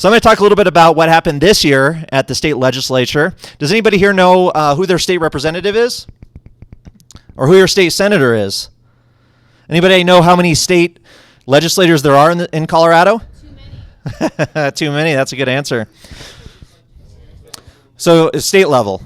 So I'm going to talk a little bit about what happened this year at the state legislature. Does anybody here know who their state representative is? Or who your state senator is? Anybody know how many state legislators there are in Colorado? Too many. Too many, that's a good answer. So state level.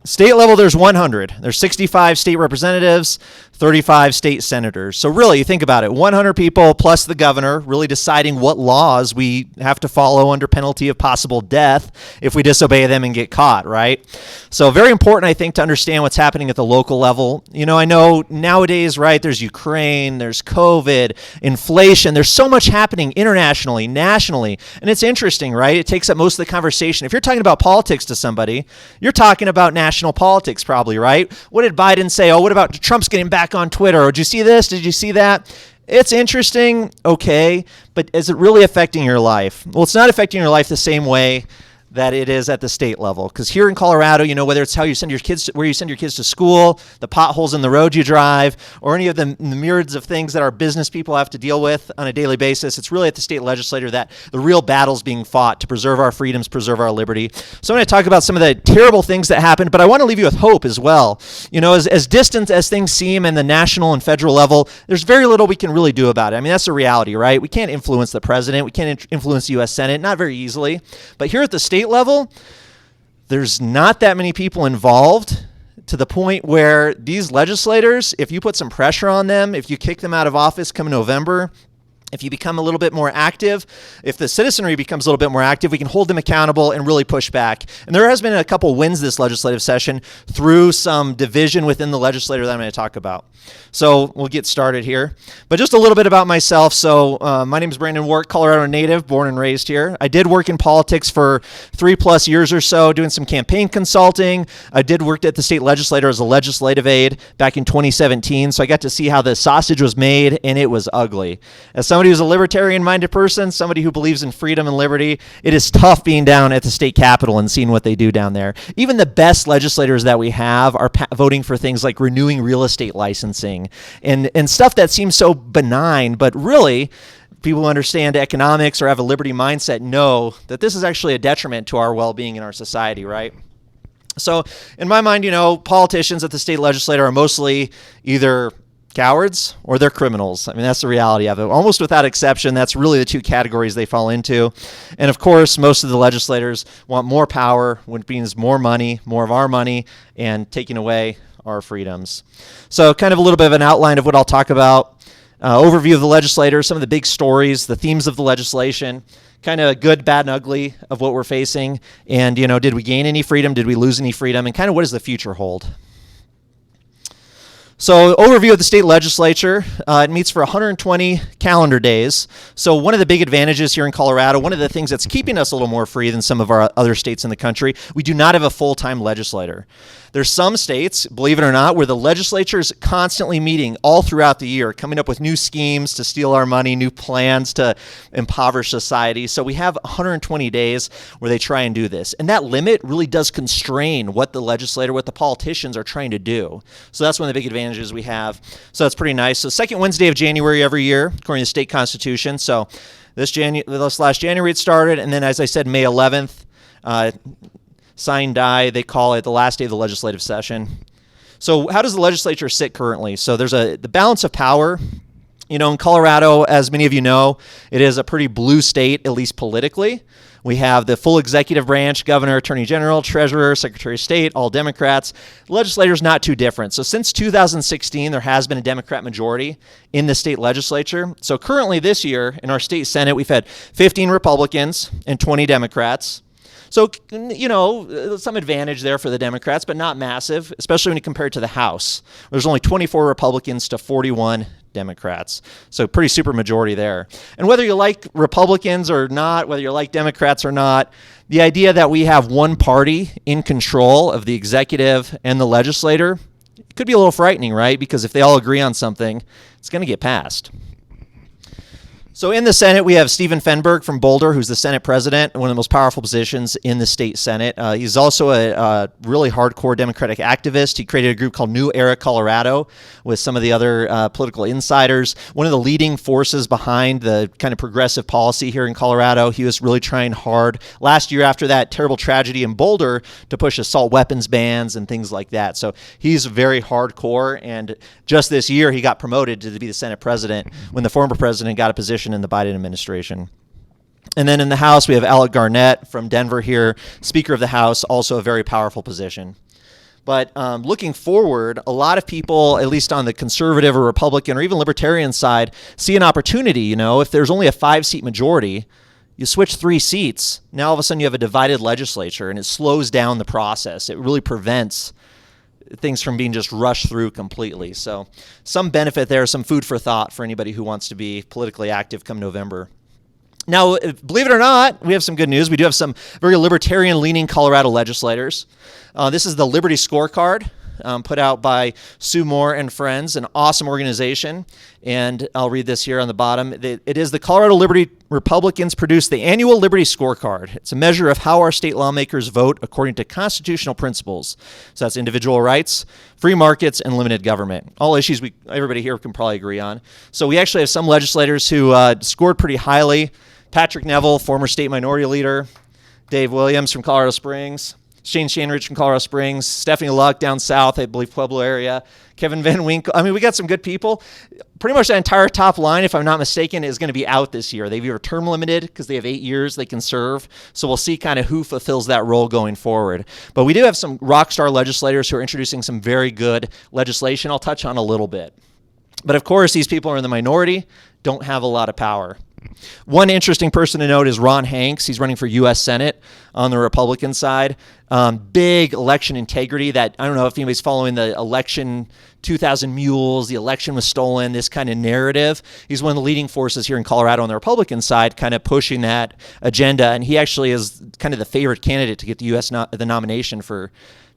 State level, there's 100. There's 65 state representatives, 35 state senators. So really, you think about it, 100 people plus the governor really deciding what laws we have to follow under penalty of possible death if we disobey them and get caught, right? So very important, I think, to understand what's happening at the local level. You know, I know nowadays, right, there's Ukraine, there's COVID, inflation. There's so much happening internationally, nationally. And it's interesting, right? It takes up most of the conversation. If you're talking about politics to somebody, you're talking about national politics probably, right? What did Biden say? Oh, what about Trump's getting back on Twitter? Or did you see this? Did you see that? It's interesting, okay, but is it really affecting your life? Well, it's not affecting your life the same way that it is at the state level. Because here in Colorado, you know, whether it's how you send your kids to, where you send your kids to school, the potholes in the road you drive, or any of the myriads of things that our business people have to deal with on a daily basis, it's really at the state legislature that the real battle's being fought to preserve our freedoms, preserve our liberty. So I'm going to talk about some of the terrible things that happened, but I want to leave you with hope as well. You know, as distant as things seem in the national and federal level, there's very little we can really do about it. I mean, that's the reality, right? We can't influence the president. We can't influence the U.S. Senate, not very easily. But here at the state level, there's not that many people involved to the point where these legislators, if you put some pressure on them, if you kick them out of office come November, if you become a little bit more active, if the citizenry becomes a little bit more active, we can hold them accountable and really push back. And there has been a couple wins this legislative session through some division within the legislature that I'm going to talk about. So we'll get started here. But just a little bit about myself. So my name is Brandon Wark, Colorado native, born and raised here. I did work in politics for 3+ years or so, doing some campaign consulting. I did work at the state legislature as a legislative aide back in 2017. So I got to see how the sausage was made, and it was ugly. As somebody who's a libertarian-minded person, somebody who believes in freedom and liberty, it is tough being down at the state capitol and seeing what they do down there. Even the best legislators that we have are voting for things like renewing real estate licensing and stuff that seems so benign, but really, people who understand economics or have a liberty mindset know that this is actually a detriment to our well-being in our society, right? So in my mind, you know, politicians at the state legislature are mostly either cowards or they're criminals. I mean, that's the reality of it. Almost without exception, that's really the two categories they fall into. And of course, most of the legislators want more power, which means more money, more of our money, and taking away our freedoms. So kind of a little bit of an outline of what I'll talk about. Overview of the legislature, some of the big stories, the themes of the legislation, kind of good, bad, and ugly of what we're facing. And, you know, did we gain any freedom? Did we lose any freedom? And kind of what does the future hold? So overview of the state legislature, it meets for 120 calendar days. So one of the big advantages here in Colorado, one of the things that's keeping us a little more free than some of our other states in the country, we do not have a full-time legislator. There's some states, believe it or not, where the legislature is constantly meeting all throughout the year, coming up with new schemes to steal our money, new plans to impoverish society. So we have 120 days where they try and do this. And that limit really does constrain what the legislator, what the politicians are trying to do. So that's one of the big advantages we have. So that's pretty nice. So second Wednesday of January every year, according to the state constitution. So this last January it started, and then as I said, May 11th, sign die, they call it the last day of the legislative session. So how does the legislature sit currently? So there's the balance of power. You know, in Colorado, as many of you know, it is a pretty blue state, at least politically. We have the full executive branch, governor, attorney general, treasurer, secretary of state, all Democrats. The legislature's not too different. So since 2016, there has been a Democrat majority in the state legislature. So currently this year in our state Senate, we've had 15 Republicans and 20 Democrats. So, you know, some advantage there for the Democrats, but not massive, especially when you compare it to the House. There's only 24 Republicans to 41 Democrats. So pretty super majority there. And whether you like Republicans or not, whether you like Democrats or not, the idea that we have one party in control of the executive and the legislature could be a little frightening, right? Because if they all agree on something, it's going to get passed. So in the Senate, we have Stephen Fenberg from Boulder, who's the Senate president, one of the most powerful positions in the state Senate. He's also a really hardcore Democratic activist. He created a group called New Era Colorado with some of the other political insiders. One of the leading forces behind the kind of progressive policy here in Colorado. He was really trying hard last year after that terrible tragedy in Boulder to push assault weapons bans and things like that. So he's very hardcore, and just this year he got promoted to be the Senate president when the former president got a position in the Biden administration. And then in the House, we have Alec Garnett from Denver here, Speaker of the House, also a very powerful position. But looking forward, a lot of people, at least on the conservative or Republican or even libertarian side, see an opportunity. You know, if there's only a 5-seat majority, you switch 3 seats, now all of a sudden you have a divided legislature, and it slows down the process. It really prevents things from being just rushed through completely. So some benefit there, some food for thought for anybody who wants to be politically active come November. Now, believe it or not, we have some good news. We do have some very libertarian-leaning Colorado legislators. This is the Liberty Scorecard, put out by Sue Moore and Friends, an awesome organization. And I'll read this here on the bottom. It is the Colorado Liberty Republicans produce the annual Liberty Scorecard. It's a measure of how our state lawmakers vote according to constitutional principles. So that's individual rights, free markets, and limited government. All issues everybody here can probably agree on. So we actually have some legislators who scored pretty highly. Patrick Neville, former state minority leader. Dave Williams from Colorado Springs. Shane Shanridge from Colorado Springs, Stephanie Luck down south, I believe Pueblo area, Kevin Van Winkle. I mean, we got some good people. Pretty much the entire top line, if I'm not mistaken, is going to be out this year. They've either term limited because they have 8 years they can serve. So we'll see kind of who fulfills that role going forward. But we do have some rock star legislators who are introducing some very good legislation I'll touch on a little bit. But of course, these people are in the minority, don't have a lot of power. One interesting person to note is Ron Hanks. He's running for U.S. Senate on the Republican side. Big election integrity that, I don't know if anybody's following the election, 2,000 mules, the election was stolen, this kind of narrative. He's one of the leading forces here in Colorado on the Republican side, kind of pushing that agenda. And he actually is kind of the favorite candidate to get the nomination for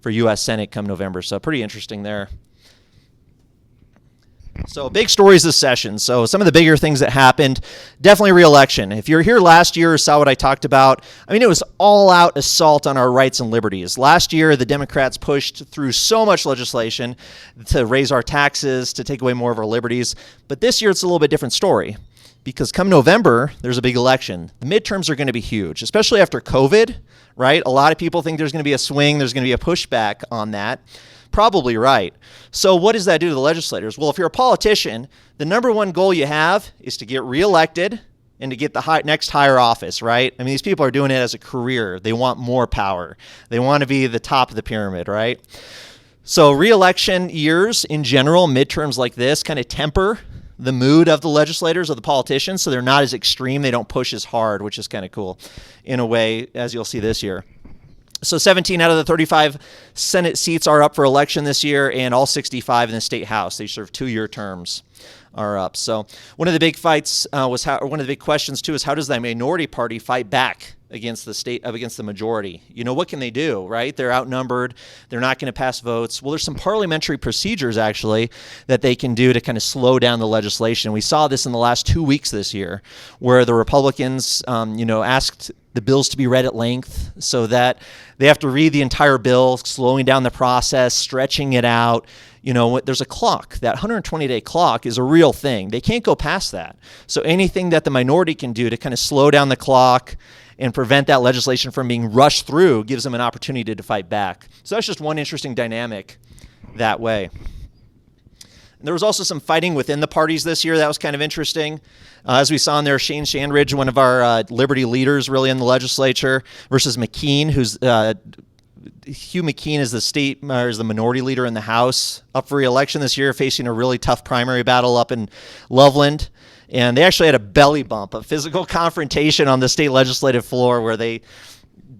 U.S. Senate come November. So pretty interesting there. So big stories this session. So some of the bigger things that happened, definitely reelection. If you're here last year or saw what I talked about, I mean, it was all out assault on our rights and liberties. Last year, the Democrats pushed through so much legislation to raise our taxes, to take away more of our liberties. But this year, it's a little bit different story because come November, there's a big election. The midterms are going to be huge, especially after COVID, right? A lot of people think there's going to be a swing, there's going to be a pushback on that. Probably right. So what does that do to the legislators? Well, if you're a politician, the number one goal you have is to get reelected and to get the next higher office, right? I mean, these people are doing it as a career. They want more power. They want to be the top of the pyramid, right? So reelection years in general, midterms like this, kind of temper the mood of the legislators, of the politicians, so they're not as extreme. They don't push as hard, which is kind of cool in a way, as you'll see this year. So 17 out of the 35 Senate seats are up for election this year, and all 65 in the state house. They serve 2-year terms are up. So one of the big fights one of the big questions too is how does the minority party fight back against the majority? You know, what can they do, right? They're outnumbered. They're not going to pass votes. Well, there's some parliamentary procedures actually that they can do to kind of slow down the legislation. We saw this in the last 2 weeks this year, where the Republicans, asked the bills to be read at length so that they have to read the entire bill, slowing down the process, stretching it out. You know, there's a clock. That 120-day clock is a real thing. They can't go past that. So anything that the minority can do to kind of slow down the clock and prevent that legislation from being rushed through gives them an opportunity to fight back. So that's just one interesting dynamic that way. And there was also some fighting within the parties this year that was kind of interesting. As we saw in there, Shane Shanridge, one of our Liberty leaders really in the legislature, versus McKean, who's Hugh McKean is the minority leader in the House, up for re-election this year, facing a really tough primary battle up in Loveland. And they actually had a belly bump, a physical confrontation on the state legislative floor where they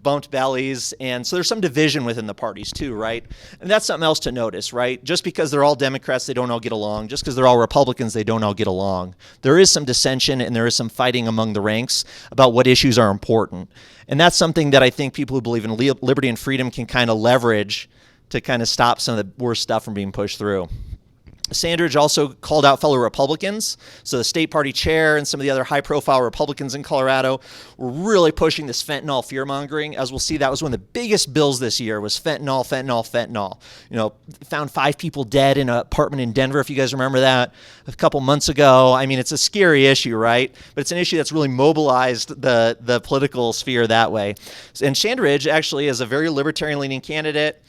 bumped bellies. And so there's some division within the parties too, right? And that's something else to notice, right? Just because they're all Democrats, they don't all get along. Just because they're all Republicans, they don't all get along. There is some dissension and there is some fighting among the ranks about what issues are important. And that's something that I think people who believe in liberty and freedom can kind of leverage to kind of stop some of the worst stuff from being pushed through. Sandridge also called out fellow Republicans. So the state party chair and some of the other high-profile Republicans in Colorado were really pushing this fentanyl fear-mongering. As we'll see, that was one of the biggest bills this year was fentanyl, fentanyl, fentanyl. You know, found 5 people dead in an apartment in Denver, if you guys remember that, a couple months ago. I mean, it's a scary issue, right? But it's an issue that's really mobilized the political sphere that way. And Sandridge actually is a very libertarian-leaning candidate,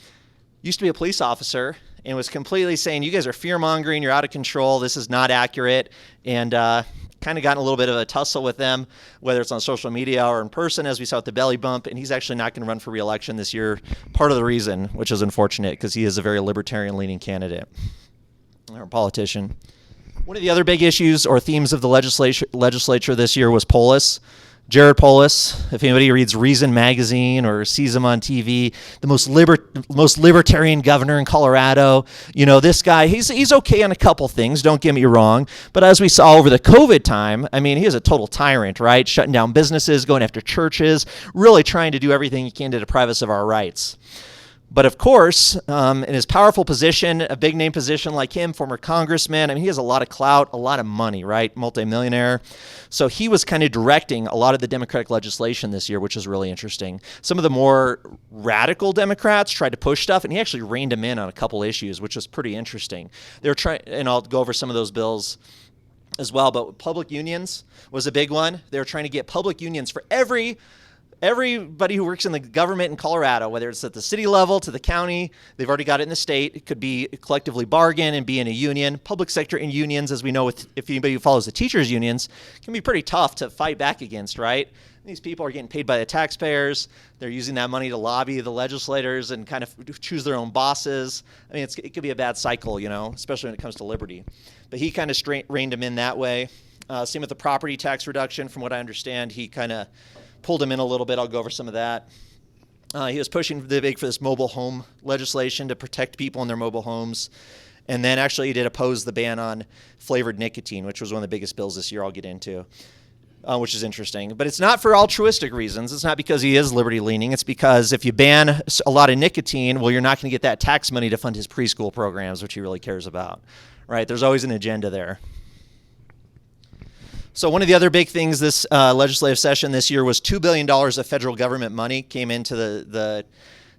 used to be a police officer, and was completely saying, you guys are fear-mongering, you're out of control, this is not accurate, and kind of gotten a little bit of a tussle with them, whether it's on social media or in person, as we saw at the belly bump, and he's actually not going to run for re-election this year. Part of the reason, which is unfortunate, because he is a very libertarian-leaning candidate or politician. One of the other big issues or themes of the legislature this year was Polis. Jared Polis, if anybody reads Reason magazine or sees him on TV, the most libertarian governor in Colorado. You know, this guy, he's okay on a couple things, don't get me wrong. But as we saw over the COVID time, I mean, he is a total tyrant, right? Shutting down businesses, going after churches, really trying to do everything he can to deprive us of our rights. But of course, in his powerful position, a big name position like him, former congressman, I mean, he has a lot of clout, a lot of money, right? Multimillionaire. So he was kind of directing a lot of the Democratic legislation this year, which is really interesting. Some of the more radical Democrats tried to push stuff, and he actually reined them in on a couple issues, which was pretty interesting. They were trying, and I'll go over some of those bills as well, but public unions was a big one. They were trying to get public unions for everybody who works in the government in Colorado, whether it's at the city level to the county, they've already got it in the state. It could be collectively bargain and be in a union. Public sector and unions, as we know, if anybody who follows the teachers' unions, can be pretty tough to fight back against, right? These people are getting paid by the taxpayers. They're using that money to lobby the legislators and kind of choose their own bosses. I mean, it could be a bad cycle, you know, especially when it comes to liberty. But he kind of reined them in that way. Same with the property tax reduction. From what I understand, he kind of pulled him in a little bit. I'll go over some of that. He was pushing the big for this mobile home legislation to protect people in their mobile homes. And then actually he did oppose the ban on flavored nicotine, which was one of the biggest bills this year I'll get into, which is interesting. But it's not for altruistic reasons. It's not because he is liberty-leaning. It's because if you ban a lot of nicotine, well, you're not going to get that tax money to fund his preschool programs, which he really cares about, right? There's always an agenda there. So one of the other big things this legislative session this year was $2 billion of federal government money came into the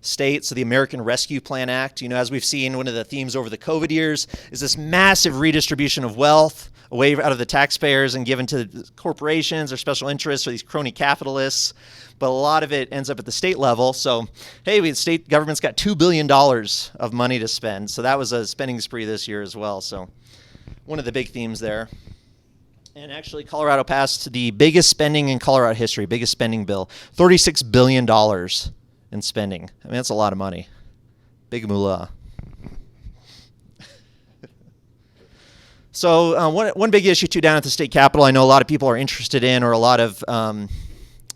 state. So the American Rescue Plan Act, you know, as we've seen, one of the themes over the COVID years is this massive redistribution of wealth away out of the taxpayers and given to corporations or special interests or these crony capitalists. But a lot of it ends up at the state level. So, hey, the state government's got $2 billion of money to spend. So that was a spending spree this year as well. So one of the big themes there. And actually, Colorado passed the biggest spending in Colorado history, biggest spending bill, $36 billion in spending. I mean, that's a lot of money. Big moolah. So one big issue, too, down at the state capitol I know a lot of people are interested in, or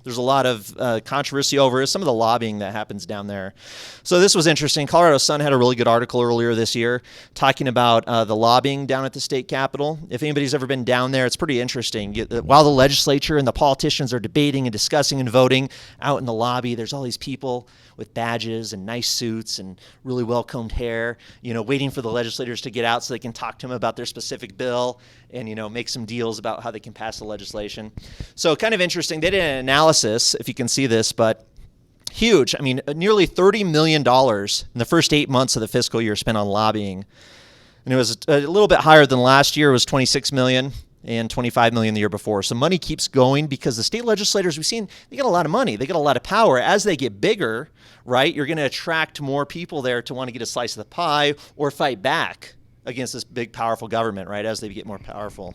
there's a lot of controversy over some of the lobbying that happens down there. So this was interesting. Colorado Sun had a really good article earlier this year talking about the lobbying down at the state capitol. If anybody's ever been down there, it's pretty interesting. While the legislature and the politicians are debating and discussing and voting out in the lobby, there's all these people with badges and nice suits and really well-combed hair, you know, waiting for the legislators to get out so they can talk to them about their specific bill and, you know, make some deals about how they can pass the legislation. So kind of interesting. They did an analysis, if you can see this, but huge. I mean, nearly $30 million in the first 8 months of the fiscal year spent on lobbying. And it was a little bit higher than last year. It was $26 million and $25 million the year before. So money keeps going because the state legislators, we've seen, they get a lot of money. They get a lot of power. As they get bigger, right, you're going to attract more people there to want to get a slice of the pie or fight back against this big, powerful government, right, as they get more powerful.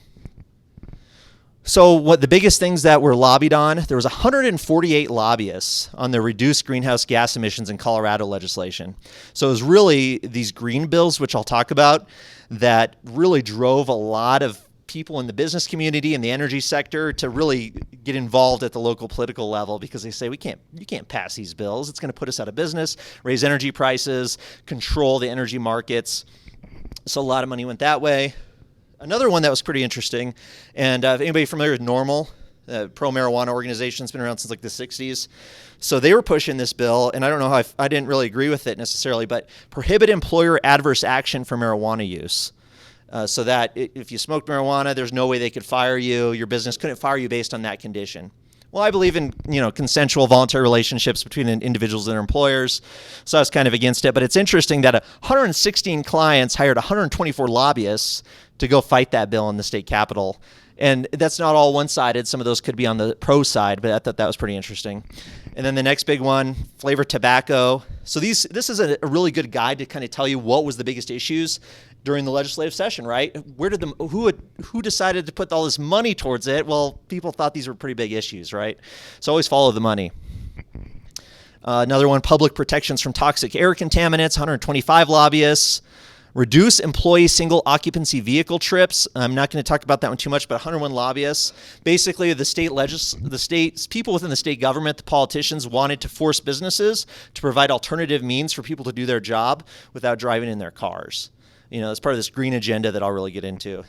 So what the biggest things that were lobbied on, there was 148 lobbyists on the reduced greenhouse gas emissions in Colorado legislation. So it was really these green bills, which I'll talk about, that really drove a lot of people in the business community and the energy sector to really get involved at the local political level, because they say you can't pass these bills. It's going to put us out of business, raise energy prices, control the energy markets. So a lot of money went that way. Another one that was pretty interesting, and if anybody familiar with NORML, pro-marijuana organization, has been around since like the 60s. So they were pushing this bill, and I don't know how I didn't really agree with it necessarily, but prohibit employer adverse action for marijuana use. so that if you smoked marijuana, there's no way they could fire you. Your business couldn't fire you based on that condition. Well, I believe in consensual voluntary relationships between individuals and their employers, so I was kind of against it. But it's interesting that 116 clients hired 124 lobbyists to go fight that bill in the state capitol. And that's not all one-sided. Some of those could be on the pro side, but I thought that was pretty interesting. And then the next big one, flavored tobacco. So this is a really good guide to kind of tell you what was the biggest issues during the legislative session, right? Who decided to put all this money towards it? Well, people thought these were pretty big issues, right? So always follow the money. Another one, public protections from toxic air contaminants, 125 lobbyists. Reduce employee single occupancy vehicle trips. I'm not going to talk about that one too much, but 101 lobbyists. Basically, the state's people within the state government, the politicians, wanted to force businesses to provide alternative means for people to do their job without driving in their cars. It's part of this green agenda that I'll really get into.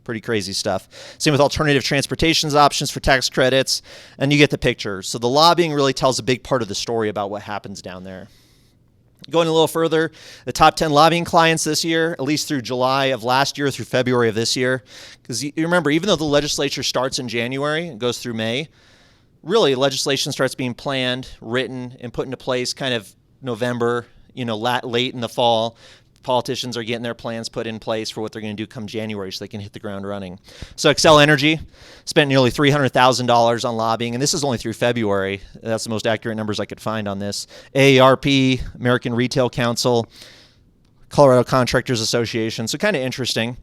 Pretty crazy stuff. Same with alternative transportation options for tax credits, and you get the picture. So the lobbying really tells a big part of the story about what happens down there. Going a little further, the top 10 lobbying clients this year, at least through July of last year through February of this year. Because you remember, even though the legislature starts in January and goes through May, really legislation starts being planned, written, and put into place kind of November, late in the fall. Politicians are getting their plans put in place for what they're going to do come January so they can hit the ground running. So Excel Energy spent nearly $300,000 on lobbying, and this is only through February. That's the most accurate numbers I could find on this. AARP, American Retail Council, Colorado Contractors Association. So kind of interesting.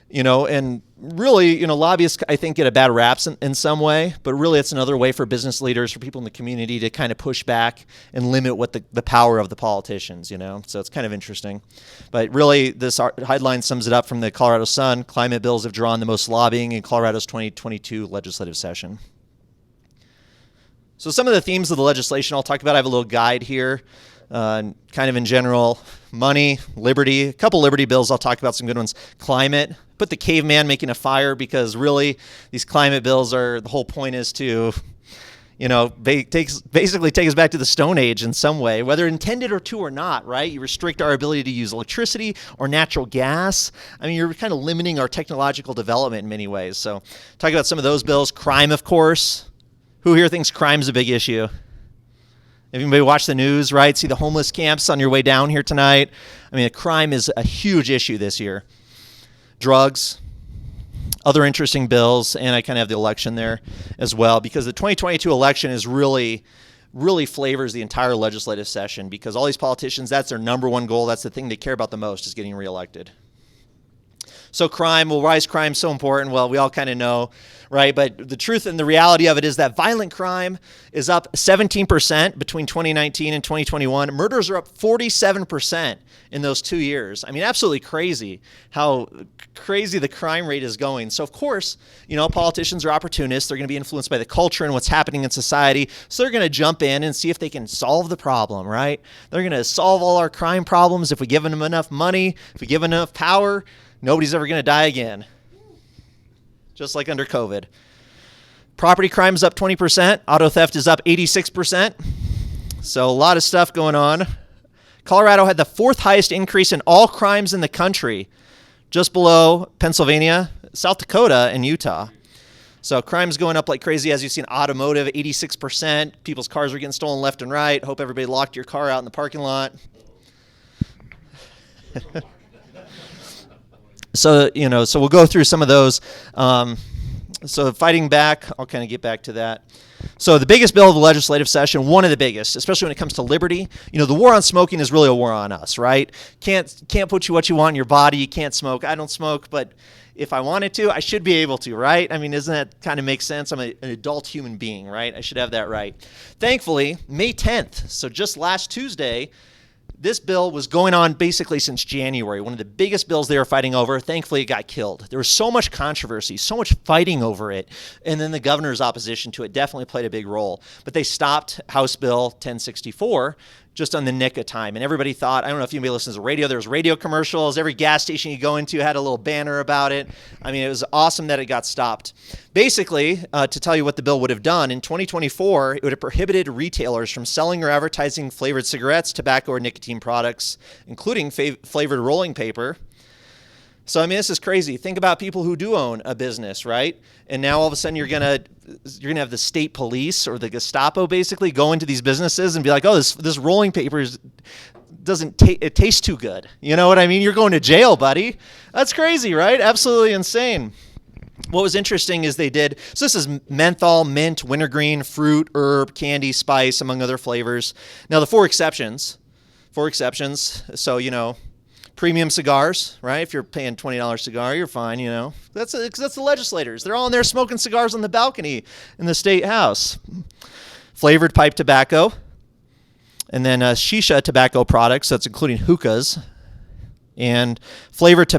And really, lobbyists, I think, get a bad rap in some way, but really it's another way for business leaders, for people in the community to kind of push back and limit what the power of the politicians, so it's kind of interesting. But really, this headline sums it up from the Colorado Sun. Climate bills have drawn the most lobbying in Colorado's 2022 legislative session. So some of the themes of the legislation I'll talk about, I have a little guide here. Kind of in general, money, liberty, a couple liberty bills. I'll talk about some good ones. Climate, put the caveman making a fire, because really these climate bills the whole point is to, basically take us back to the Stone Age in some way, whether intended or not, right? You restrict our ability to use electricity or natural gas. I mean, you're kind of limiting our technological development in many ways. So talk about some of those bills. Crime, of course. Who here thinks crime's a big issue? If anybody watch the news, right? See the homeless camps on your way down here tonight. I mean, crime is a huge issue this year. Drugs, other interesting bills, and I kind of have the election there as well, because the 2022 election is really flavors the entire legislative session, because all these politicians, that's their number one goal. That's the thing they care about the most, is getting reelected. So crime, well, why is crime so important? Well, we all kind of know, right? But the truth and the reality of it is that violent crime is up 17% between 2019 and 2021. Murders are up 47% in those 2 years. I mean, absolutely crazy how crazy the crime rate is going. So, of course, politicians are opportunists. They're going to be influenced by the culture and what's happening in society. So they're going to jump in and see if they can solve the problem, right? They're going to solve all our crime problems if we give them enough money, if we give them enough power. Nobody's ever going to die again, just like under COVID. Property crime is up 20%. Auto theft is up 86%. So a lot of stuff going on. Colorado had the fourth highest increase in all crimes in the country, just below Pennsylvania, South Dakota, and Utah. So crime's going up like crazy. As you've seen, automotive, 86%. People's cars are getting stolen left and right. Hope everybody locked your car out in the parking lot. So we'll go through some of those. So fighting back, I'll kind of get back to that. So the biggest bill of the legislative session, one of the biggest, especially when it comes to liberty. The war on smoking is really a war on us, right? Can't put what you want in your body. You can't smoke. I don't smoke, but if I wanted to, I should be able to, right? I mean, doesn't that kind of make sense? I'm an adult human being, right? I should have that right. Thankfully, May 10th, so just last Tuesday, this bill was going on basically since January, one of the biggest bills they were fighting over. Thankfully, it got killed. There was so much controversy, so much fighting over it, and then the governor's opposition to it definitely played a big role. But they stopped House Bill 1064 just on the nick of time. And everybody thought, I don't know if anybody listens to the radio, there was radio commercials. Every gas station you go into had a little banner about it. I mean, it was awesome that it got stopped. Basically, to tell you what the bill would have done, in 2024, it would have prohibited retailers from selling or advertising flavored cigarettes, tobacco, or nicotine products, including flavored rolling paper. So, I mean, this is crazy. Think about people who do own a business, right? And now all of a sudden you're gonna have the state police or the Gestapo basically go into these businesses and be like, oh, this rolling paper it tastes too good. You know what I mean? You're going to jail, buddy. That's crazy, right? Absolutely insane. What was interesting is they did, so this is menthol, mint, wintergreen, fruit, herb, candy, spice, among other flavors. Now the four exceptions. So, premium cigars, right? If you're paying $20 cigar, you're fine, That's the legislators. They're all in there smoking cigars on the balcony in the state house. Flavored pipe tobacco, and then shisha tobacco products, that's including hookahs, and flavored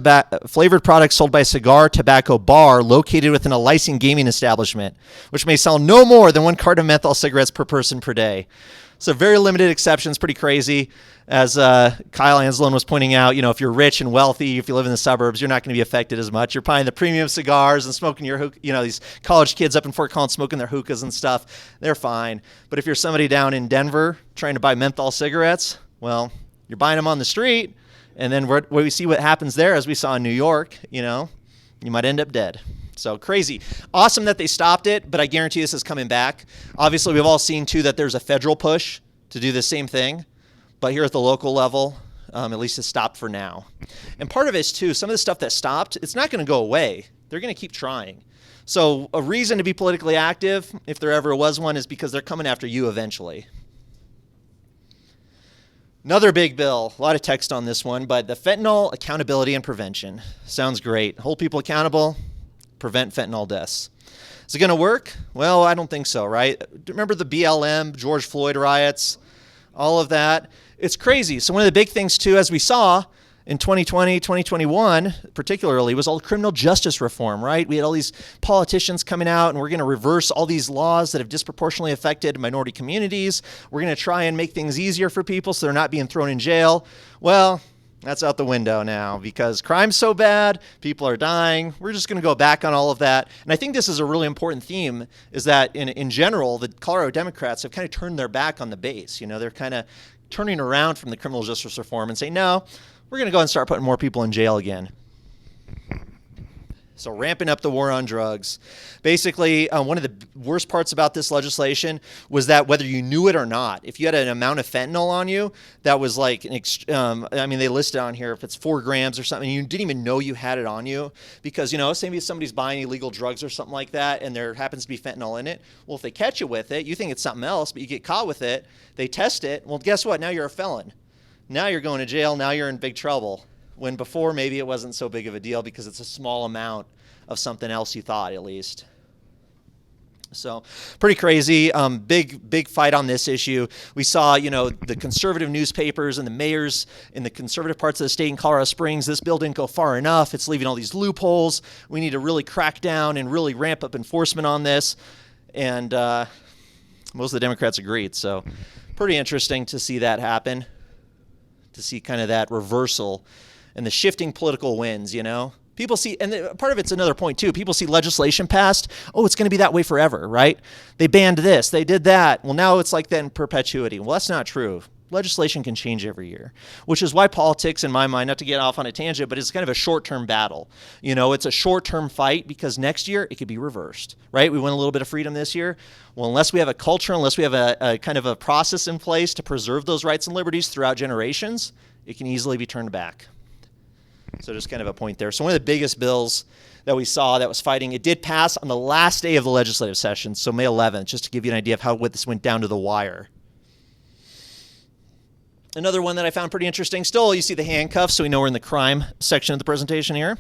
products sold by a cigar tobacco bar located within a licensed gaming establishment, which may sell no more than 1 carton of menthol cigarettes per person per day. So very limited exceptions, pretty crazy. As Kyle Anslone was pointing out, if you're rich and wealthy, if you live in the suburbs, you're not going to be affected as much. You're buying the premium cigars and smoking your hookah, these college kids up in Fort Collins smoking their hookahs and stuff, they're fine. But if you're somebody down in Denver trying to buy menthol cigarettes, well, you're buying them on the street. And then we see what happens there, as we saw in New York, you might end up dead. So crazy. Awesome that they stopped it, but I guarantee this is coming back. Obviously, we've all seen, too, that there's a federal push to do the same thing. But here at the local level, at least it's stopped for now. And part of it is, too, some of the stuff that stopped, it's not going to go away. They're going to keep trying. So a reason to be politically active, if there ever was one, is because they're coming after you eventually. Another big bill, a lot of text on this one, but the fentanyl accountability and prevention. Sounds great. Hold people accountable, prevent fentanyl deaths. Is it going to work? Well, I don't think so, right? Remember the BLM, George Floyd riots, all of that? It's crazy. So one of the big things, too, as we saw in 2020, 2021, particularly, was all criminal justice reform, right? We had all these politicians coming out, and we're going to reverse all these laws that have disproportionately affected minority communities. We're going to try and make things easier for people so they're not being thrown in jail. Well, that's out the window now because crime's so bad, people are dying. We're just going to go back on all of that. And I think this is a really important theme, is that in general, the Colorado Democrats have kind of turned their back on the base. They're kind of turning around from the criminal justice reform and saying, no, we're going to go and start putting more people in jail again. So ramping up the war on drugs. Basically, one of the worst parts about this legislation was that whether you knew it or not, if you had an amount of fentanyl on you, that was like, they listed on here if it's 4 grams or something, you didn't even know you had it on you because, maybe somebody's buying illegal drugs or something like that and there happens to be fentanyl in it. Well, if they catch you with it, you think it's something else, but you get caught with it, they test it. Well, guess what? Now you're a felon. Now you're going to jail. Now you're in big trouble. When before maybe it wasn't so big of a deal because it's a small amount of something else you thought, at least. So pretty crazy. Big fight on this issue. We saw, the conservative newspapers and the mayors in the conservative parts of the state in Colorado Springs, this bill didn't go far enough. It's leaving all these loopholes. We need to really crack down and really ramp up enforcement on this. And most of the Democrats agreed. So pretty interesting to see that happen, to see kind of that reversal and the shifting political winds, People see, and part of it's another point too, people see legislation passed, oh, it's going to be that way forever, right? They banned this, they did that. Well, now it's like that in perpetuity. Well, that's not true. Legislation can change every year, which is why politics, in my mind, not to get off on a tangent, but it's kind of a short-term battle. It's a short-term fight because next year it could be reversed, right? We win a little bit of freedom this year. Well, unless we have a culture, unless we have a kind of a process in place to preserve those rights and liberties throughout generations, it can easily be turned back. So just kind of a point there. So one of the biggest bills that we saw that was fighting, it did pass on the last day of the legislative session, so May 11th, just to give you an idea of how this went down to the wire. Another one that I found pretty interesting, still you see the handcuffs, so we know we're in the crime section of the presentation here,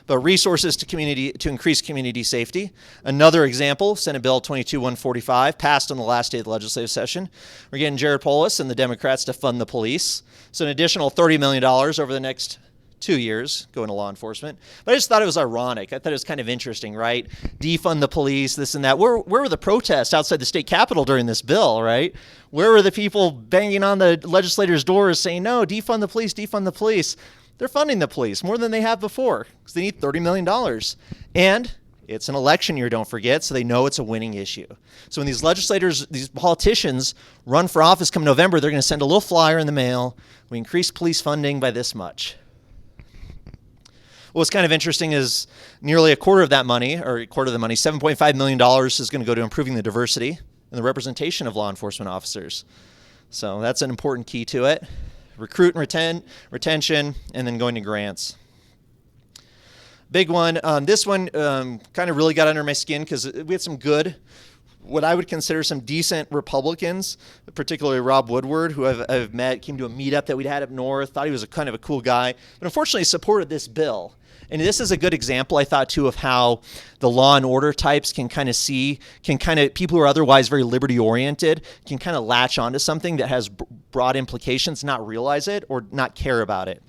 but resources to increase community safety. Another example, Senate Bill 22-145, passed on the last day of the legislative session. We're getting Jared Polis and the Democrats to fund the police. So an additional $30 million over the next 2 years going to law enforcement. But I just thought it was ironic. I thought it was kind of interesting, right? Defund the police, this and that. Where were the protests outside the state capitol during this bill, right? Where were the people banging on the legislators' doors saying, no, defund the police, defund the police? They're funding the police more than they have before because they need $30 million. And it's an election year, don't forget, so they know it's a winning issue. So when these legislators, these politicians run for office come November, they're going to send a little flyer in the mail. We increase police funding by this much. What's kind of interesting is nearly a quarter of that money, or a quarter of the money, $7.5 million is going to go to improving the diversity and the representation of law enforcement officers. So that's an important key to it. Recruit and retention, and then going to grants. Big one. This one kind of really got under my skin because we had some good, what I would consider some decent Republicans, particularly Rob Woodward, who I've met, came to a meetup that we'd had up north, thought he was a kind of a cool guy, but unfortunately supported this bill. And this is a good example, I thought, too, of how the law and order types can kind of people who are otherwise very liberty-oriented can kind of latch onto something that has broad implications, not realize it or not care about it.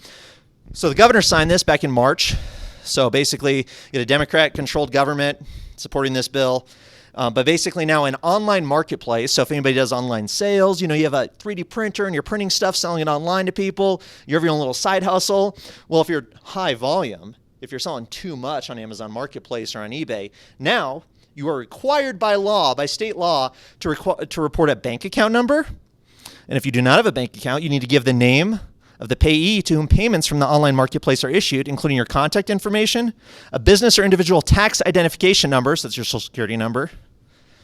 So the governor signed this back in March. So basically, you get a Democrat-controlled government supporting this bill. But basically now an online marketplace, so if anybody does online sales, you have a 3D printer and you're printing stuff, selling it online to people, you have your own little side hustle. Well, if you're high volume, if you're selling too much on Amazon Marketplace or on eBay, now you are required by law, by state law, to report a bank account number. And if you do not have a bank account, you need to give the name of the payee to whom payments from the online marketplace are issued, including your contact information, a business or individual tax identification number, so that's your social security number,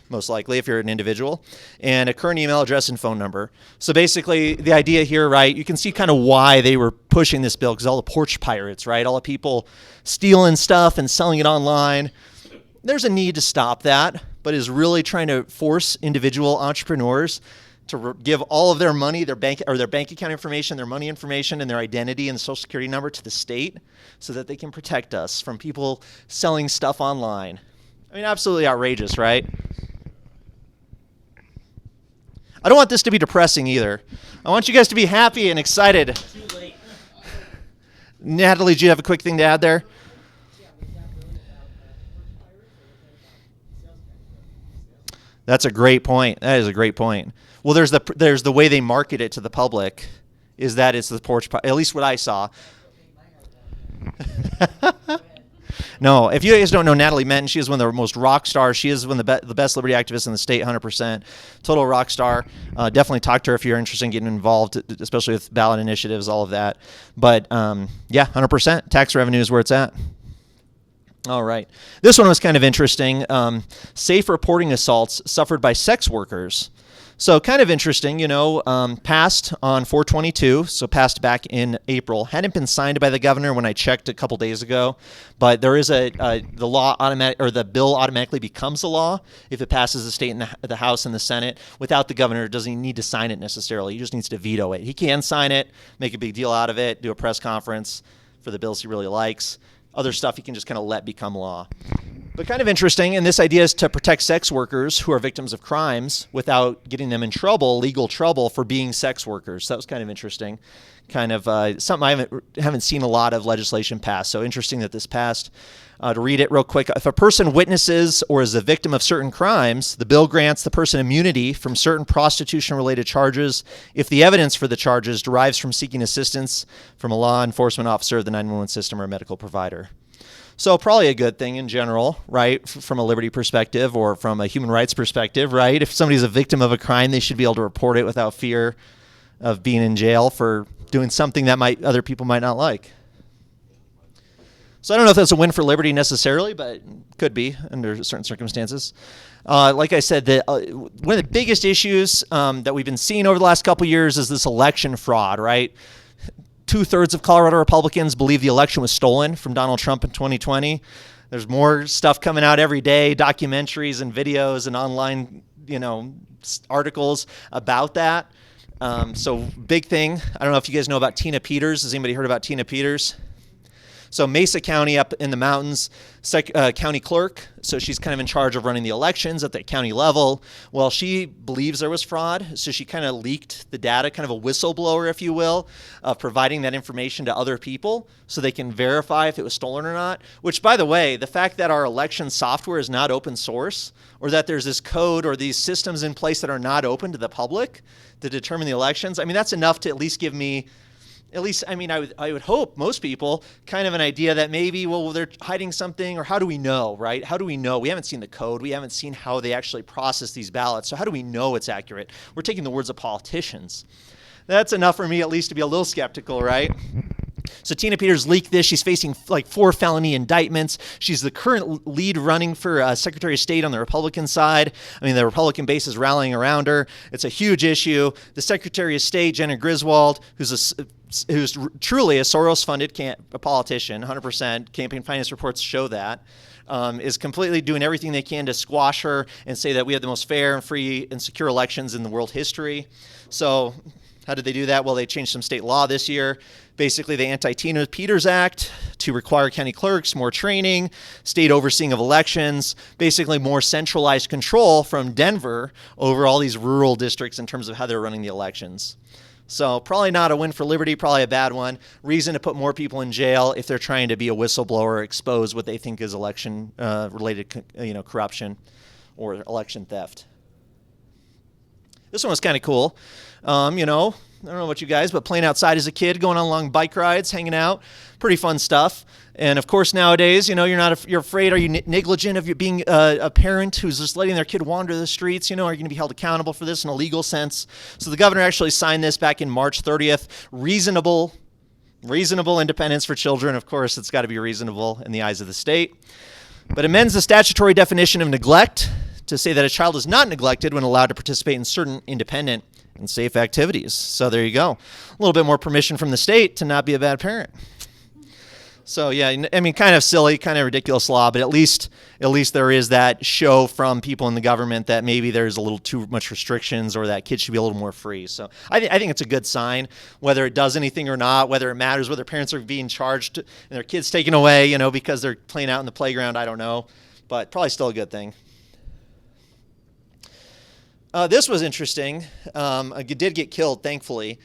most likely if you're an individual, and a current email address and phone number. So basically the idea here, right, you can see kind of why they were pushing this bill, because all the porch pirates, right, all the people stealing stuff and selling it online. There's a need to stop that, but is really trying to force individual entrepreneurs to give all of their money, their bank account information, their money information, and their identity and social security number to the state so that they can protect us from people selling stuff online. I mean, absolutely outrageous, right? I don't want this to be depressing either. I want you guys to be happy and excited. Too late. Natalie, do you have a quick thing to add there? That's a great point. That is a great point. Well, there's the way they market it to the public is that it's the porch, at least what I saw. No, if you guys don't know Natalie Menton, she is one of the most rock stars. She is one of the best liberty activists in the state, 100%. Total rock star. Definitely talk to her if you're interested in getting involved, especially with ballot initiatives, all of that. But yeah, 100%. Tax revenue is where it's at. All right. This one was kind of interesting. Safe reporting assaults suffered by sex workers. So kind of interesting, passed on 4/22, so passed back in April. Hadn't been signed by the governor when I checked a couple days ago, but there is the bill automatically becomes a law if it passes the state and the House and the Senate. Without the governor, doesn't need to sign it necessarily. He just needs to veto it. He can sign it, make a big deal out of it, do a press conference for the bills he really likes. Other stuff he can just kind of let become law. But kind of interesting, and this idea is to protect sex workers who are victims of crimes without getting them in trouble, legal trouble, for being sex workers. So that was kind of interesting. Kind of something I haven't seen a lot of legislation pass. So interesting that this passed. To read it real quick, if a person witnesses or is a victim of certain crimes, the bill grants the person immunity from certain prostitution-related charges if the evidence for the charges derives from seeking assistance from a law enforcement officer of the 911 system or a medical provider. So probably a good thing in general, right, from a liberty perspective or from a human rights perspective, right? If somebody's a victim of a crime, they should be able to report it without fear of being in jail for doing something that other people might not like. So I don't know if that's a win for liberty necessarily, but it could be under certain circumstances. Like I said, one of the biggest issues that we've been seeing over the last couple of years is this election fraud, right? 2/3 of Colorado Republicans believe the election was stolen from Donald Trump in 2020. There's more stuff coming out every day, documentaries and videos and online, articles about that. So big thing. I don't know if you guys know about Tina Peters. Has anybody heard about Tina Peters? So Mesa County up in the mountains, county clerk. So she's kind of in charge of running the elections at the county level. Well, she believes there was fraud. So she kind of leaked the data, kind of a whistleblower, if you will, of providing that information to other people so they can verify if it was stolen or not. Which, by the way, the fact that our election software is not open source, or that there's this code or these systems in place that are not open to the public to determine the elections, I mean, that's enough to at least give me I would hope most people kind of an idea that maybe, well, they're hiding something, or how do we know, right? How do we know? We haven't seen the code. We haven't seen how they actually process these ballots. So how do we know it's accurate? We're taking the words of politicians. That's enough for me at least to be a little skeptical, right? So Tina Peters leaked this. She's facing like 4 felony indictments. She's the current lead running for Secretary of State on the Republican side. I mean, the Republican base is rallying around her. It's a huge issue. The Secretary of State, Jenna Griswold, who's truly a Soros-funded politician, 100%. Campaign finance reports show that. Is completely doing everything they can to squash her and say that we have the most fair and free and secure elections in the world history. So how did they do that? Well, they changed some state law this year. Basically, the Anti-Tina Peters Act to require county clerks more training, state overseeing of elections, basically more centralized control from Denver over all these rural districts in terms of how they're running the elections. So probably not a win for Liberty, probably a bad one. Reason to put more people in jail if they're trying to be a whistleblower, expose what they think is election related corruption or election theft. This one was kind of cool. I don't know about you guys, but playing outside as a kid, going on long bike rides, hanging out, pretty fun stuff. And of course, nowadays, you're afraid. Are you negligent of you being a parent who's just letting their kid wander the streets? Are you going to be held accountable for this in a legal sense? So the governor actually signed this back in March 30th. Reasonable independence for children. Of course, it's got to be reasonable in the eyes of the state. But amends the statutory definition of neglect to say that a child is not neglected when allowed to participate in certain independent and safe activities. So there you go. A little bit more permission from the state to not be a bad parent. So yeah, I mean, kind of silly, kind of ridiculous law, but at least there is that show from people in the government that maybe there's a little too much restrictions or that kids should be a little more free. So I think it's a good sign, whether it does anything or not, whether it matters, whether parents are being charged and their kids taken away, because they're playing out in the playground. I don't know, but probably still a good thing. This was interesting. It did get killed, thankfully.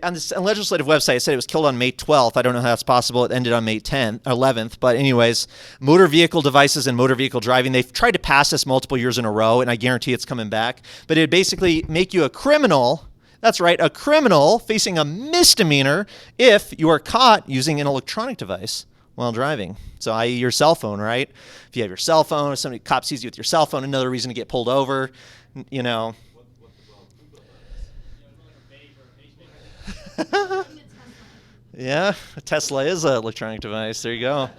On the legislative website, it said it was killed on May 12th. I don't know how that's possible. It ended on May 11th. But anyways, motor vehicle devices and motor vehicle driving, they've tried to pass this multiple years in a row, and I guarantee it's coming back. But it would basically make you a criminal. That's right, a criminal facing a misdemeanor if you are caught using an electronic device while driving. So i.e. your cell phone, right? If you have your cell phone, if cop sees you with your cell phone, another reason to get pulled over, Yeah, a Tesla is an electronic device. There you go.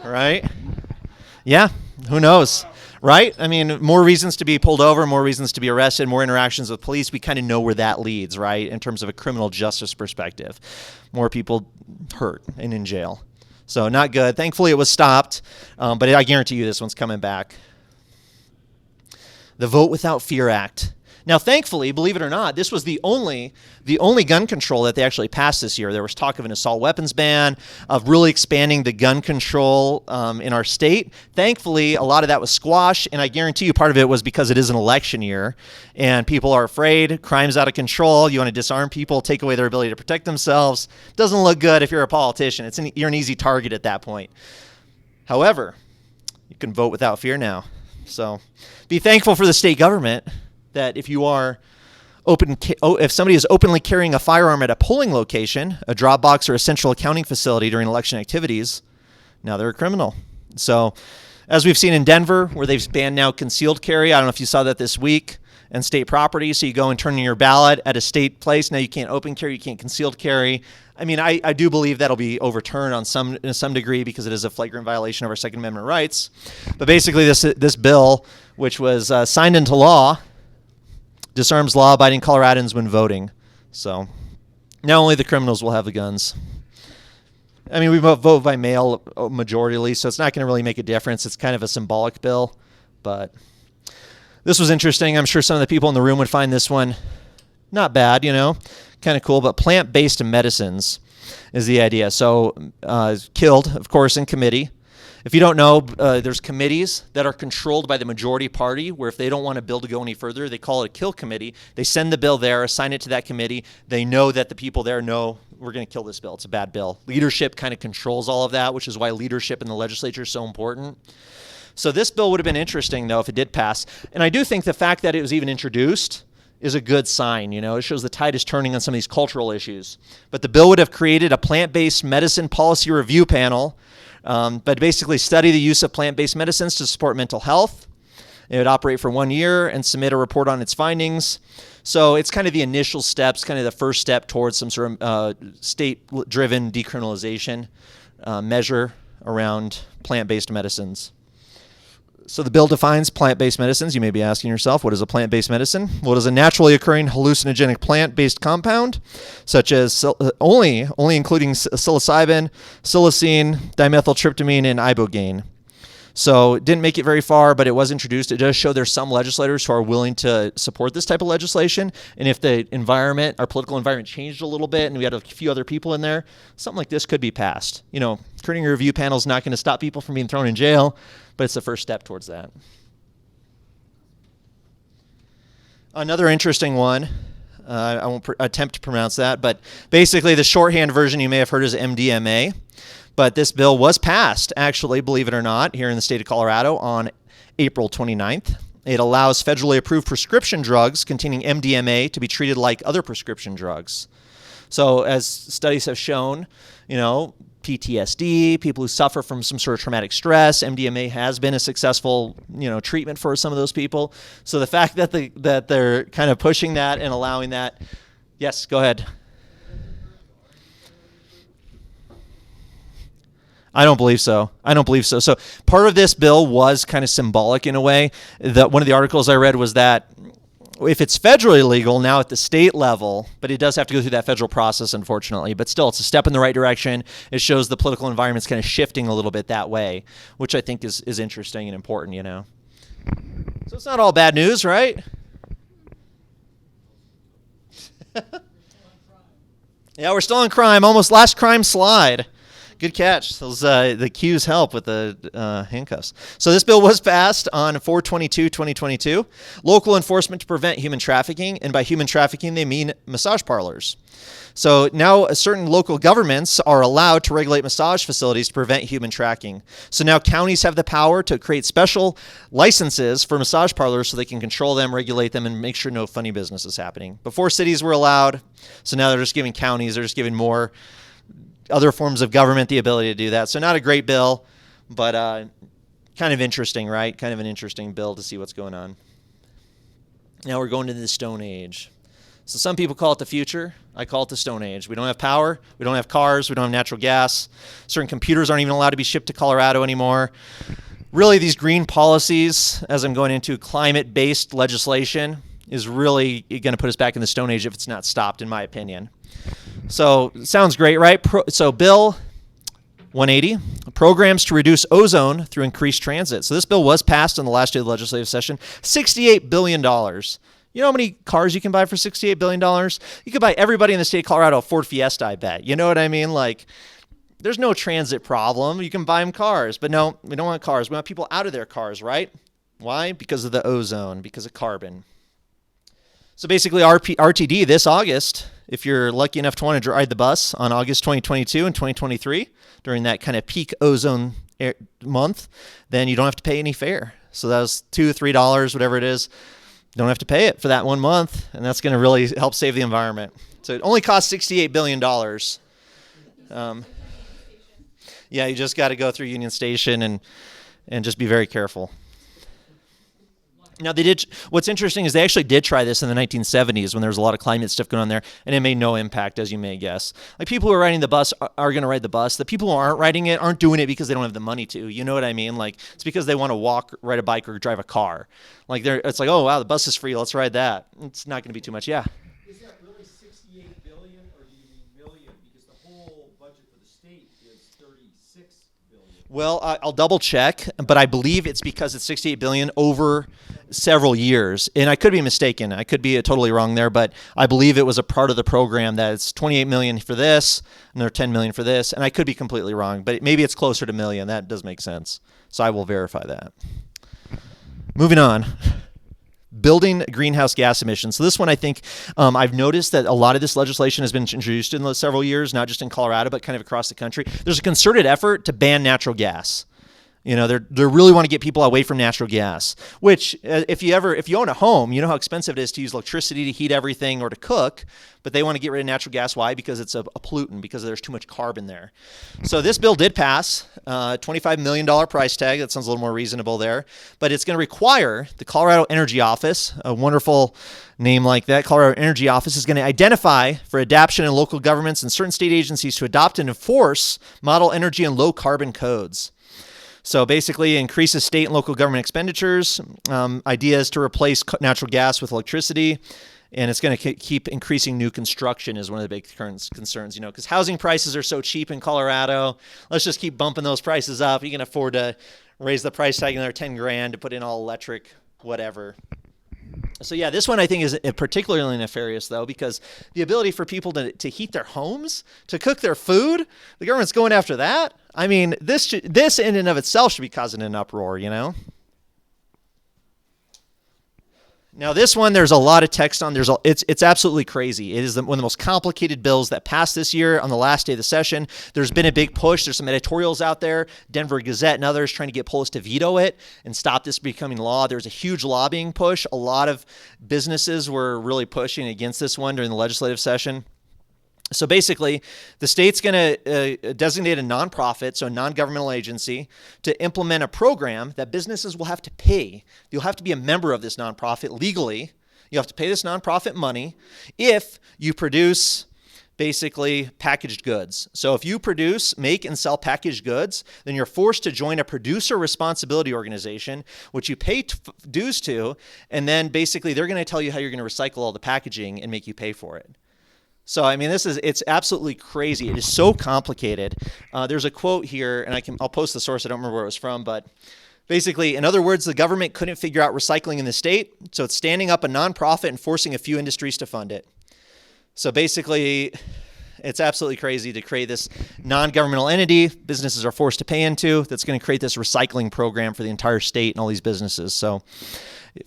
Right? Yeah, who knows? Right? I mean, more reasons to be pulled over, more reasons to be arrested, more interactions with police. We kind of know where that leads, right? In terms of a criminal justice perspective. More people hurt and in jail. So not good. Thankfully, it was stopped. But I guarantee you this one's coming back. The Vote Without Fear Act. Now, thankfully, believe it or not, this was the only gun control that they actually passed this year. There was talk of an assault weapons ban, of really expanding the gun control in our state. Thankfully, a lot of that was squashed, and I guarantee you part of it was because it is an election year, and people are afraid, crime's out of control, you want to disarm people, take away their ability to protect themselves. Doesn't look good if you're a politician. You're an easy target at that point. However, you can vote without fear now. So be thankful for the state government that if somebody is openly carrying a firearm at a polling location, a drop box, or a central accounting facility during election activities, now they're a criminal. So as we've seen in Denver, where they've banned now concealed carry, I don't know if you saw that this week, and state property. So you go and turn in your ballot at a state place. Now you can't open carry, you can't concealed carry. I mean, I do believe that'll be overturned in some degree because it is a flagrant violation of our Second Amendment rights. But basically this bill, which was signed into law, disarms law-abiding Coloradans when voting. So now only the criminals will have the guns. I mean, we vote by mail majoritarily, so it's not going to really make a difference. It's kind of a symbolic bill, but this was interesting. I'm sure some of the people in the room would find this one not bad, kind of cool. But plant-based medicines is the idea. So killed, of course, in committee. If you don't know, there's committees that are controlled by the majority party where if they don't want a bill to go any further, they call it a kill committee. They send the bill there, assign it to that committee. They know that the people there know we're going to kill this bill. It's a bad bill. Leadership kind of controls all of that, which is why leadership in the legislature is so important. So this bill would have been interesting, though, if it did pass. And I do think the fact that it was even introduced is a good sign. It shows the tide is turning on some of these cultural issues. But the bill would have created a plant-based medicine policy review panel, but basically study the use of plant-based medicines to support mental health, It would operate for 1 year and submit a report on its findings. So it's kind of the initial steps, kind of the first step towards some sort of state-driven decriminalization measure around plant-based medicines. So the bill defines plant-based medicines. You may be asking yourself, what is a plant-based medicine? What is a naturally occurring hallucinogenic plant-based compound, such as only including psilocybin, psilocine, dimethyltryptamine, and ibogaine. So it didn't make it very far, but it was introduced. It does show there's some legislators who are willing to support this type of legislation. And if the environment, our political environment changed a little bit and we had a few other people in there, something like this could be passed. You know, creating a review panel is not going to stop people from being thrown in jail, but it's the first step towards that. Another interesting one, I won't attempt to pronounce that, but basically the shorthand version you may have heard is MDMA. But this bill was passed, actually, believe it or not, here in the state of Colorado on April 29th. It allows federally approved prescription drugs containing MDMA to be treated like other prescription drugs. So as studies have shown, you know, PTSD, people who suffer from some sort of traumatic stress, MDMA has been a successful, you know, treatment for some of those people. So the fact that they're kind of pushing that and allowing that, yes, go ahead. I don't believe so. So part of this bill was kind of symbolic in a way. One of the articles I read was that if it's federally legal now at the state level, but it does have to go through that federal process, unfortunately, but still it's a step in the right direction. It shows the political environment's kind of shifting a little bit that way, which I think is interesting and important, you know. So it's not all bad news, right? Yeah, we're still on crime. Almost last crime slide. Good catch. Those the cues help with the handcuffs. So this bill was passed on 4/22/2022. Local enforcement to prevent human trafficking, and by human trafficking they mean massage parlors. So now certain local governments are allowed to regulate massage facilities to prevent human trafficking. So now counties have the power to create special licenses for massage parlors so they can control them, regulate them, and make sure no funny business is happening. Before cities were allowed, so now they're just giving counties, they're just giving more other forms of government the ability to do that. So not a great bill, but kind of interesting, right? Kind of an interesting bill to see what's going on. Now we're going to the Stone Age. So some people call it the future. I call it the Stone Age. We don't have power. We don't have cars. We don't have natural gas. Certain computers aren't even allowed to be shipped to Colorado anymore. Really, these green policies, as I'm going into climate-based legislation, is really going to put us back in the Stone Age if it's not stopped, in my opinion. So sounds great, right? So Bill 180, programs to reduce ozone through increased transit. So this bill was passed in the last day of the legislative session. $68 billion. You know how many cars you can buy for $68 billion? You could buy everybody in the state of Colorado a Ford Fiesta, I bet. You know what I mean? Like, there's no transit problem. You can buy them cars. But no, we don't want cars. We want people out of their cars, right? Why? Because of the ozone, because of carbon. So basically, RTD this August, if you're lucky enough to want to ride the bus on August 2022 and 2023, during that kind of peak ozone month, then you don't have to pay any fare. So that was $2, $3, whatever it is. You don't have to pay it for that 1 month, and that's going to really help save the environment. So it only costs $68 billion. Yeah, you just got to go through Union Station and just be very careful. Now, what's interesting is they actually did try this in the 1970s when there was a lot of climate stuff going on there, and it made no impact, as you may guess. Like, people who are riding the bus are going to ride the bus. The people who aren't riding it aren't doing it because they don't have the money to. You know what I mean? Like, it's because they want to walk, ride a bike, or drive a car. Like, it's like, oh, wow, the bus is free. Let's ride that. It's not going to be too much. Yeah. Is that really $68 billion, or do you mean million? Because the whole budget for the state is $36 billion. Well, I'll double check, but I believe it's because it's $68 billion over several years, and I could be mistaken. I could be totally wrong there, but I believe it was a part of the program that it's $28 million for this, another $10 million for this, and I could be completely wrong, but maybe it's closer to $1 million. That does make sense, so I will verify that. Moving on. Building greenhouse gas emissions. So this one, I think, I've noticed that a lot of this legislation has been introduced in the several years, not just in Colorado, but kind of across the country. There's a concerted effort to ban natural gas. You know, they really want to get people away from natural gas, which if you own a home, you know how expensive it is to use electricity to heat everything or to cook, but they want to get rid of natural gas. Why? Because it's a pollutant, because there's too much carbon there. So this bill did pass, $25 million price tag. That sounds a little more reasonable there, but it's going to require the Colorado Energy Office, a wonderful name like that, Colorado Energy Office, is going to identify for adoption in local governments and certain state agencies to adopt and enforce model energy and low carbon codes. So basically increases state and local government expenditures, ideas to replace natural gas with electricity, and it's going to keep increasing new construction is one of the big current concerns, you know, because housing prices are so cheap in Colorado. Let's just keep bumping those prices up. You can afford to raise the price tag another 10 grand to put in all electric, whatever. So yeah, this one I think is particularly nefarious though, because the ability for people to heat their homes, to cook their food, the government's going after that. I mean, this in and of itself should be causing an uproar, you know? Now this one, there's a lot of text on. It's absolutely crazy. It is one of the most complicated bills that passed this year on the last day of the session. There's been a big push. There's some editorials out there, Denver Gazette and others trying to get Polis to veto it and stop this becoming law. There's a huge lobbying push. A lot of businesses were really pushing against this one during the legislative session. So basically, the state's going to designate a nonprofit, so a non-governmental agency, to implement a program that businesses will have to pay. You'll have to be a member of this nonprofit legally. You have to pay this nonprofit money if you produce basically packaged goods. So if you make and sell packaged goods, then you're forced to join a producer responsibility organization, which you pay dues to, and then basically they're going to tell you how you're going to recycle all the packaging and make you pay for it. So, I mean, it's absolutely crazy. It is so complicated. There's a quote here, and I'll post the source. I don't remember where it was from, but basically, in other words, the government couldn't figure out recycling in the state, so it's standing up a nonprofit and forcing a few industries to fund it. So basically, it's absolutely crazy to create this non-governmental entity businesses are forced to pay into that's going to create this recycling program for the entire state and all these businesses. So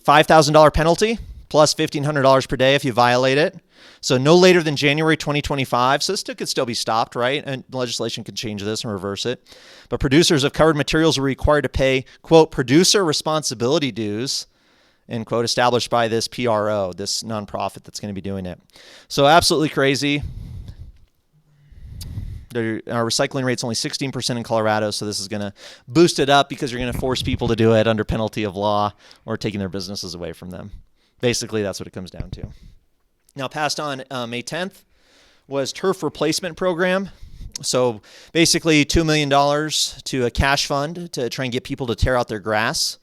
$5,000 penalty plus $1,500 per day if you violate it. So no later than January 2025. So this could still be stopped, right? And legislation could change this and reverse it. But producers of covered materials are required to pay, quote, producer responsibility dues, end quote, established by this PRO, this nonprofit that's going to be doing it. So absolutely crazy. Our recycling rate's only 16% in Colorado, so this is going to boost it up because you're going to force people to do it under penalty of law or taking their businesses away from them. Basically, that's what it comes down to. Now, passed on May 10th was turf replacement program. So basically $2 million to a cash fund to try and get people to tear out their grass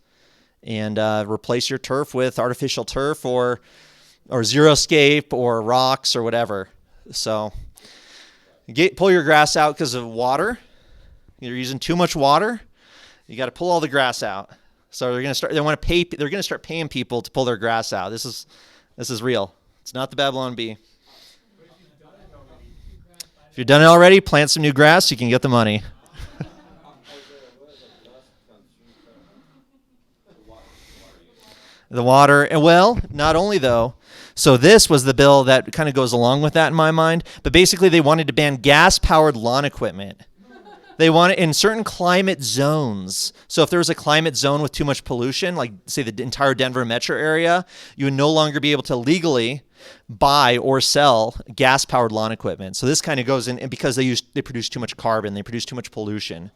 and replace your turf with artificial turf or xeriscape or rocks or whatever. So pull your grass out because of water. You're using too much water. You got to pull all the grass out. So they're going to start paying people to pull their grass out. This is real. It's not the Babylon Bee. If you've done it already, plant some new grass, you can get the money. The water, and well, not only though. So this was the bill that kind of goes along with that in my mind, but basically they wanted to ban gas-powered lawn equipment. They want it in certain climate zones. So if there was a climate zone with too much pollution, like say the entire Denver metro area, you would no longer be able to legally buy or sell gas-powered lawn equipment. So this kind of goes in, and because they produce too much carbon, they produce too much pollution.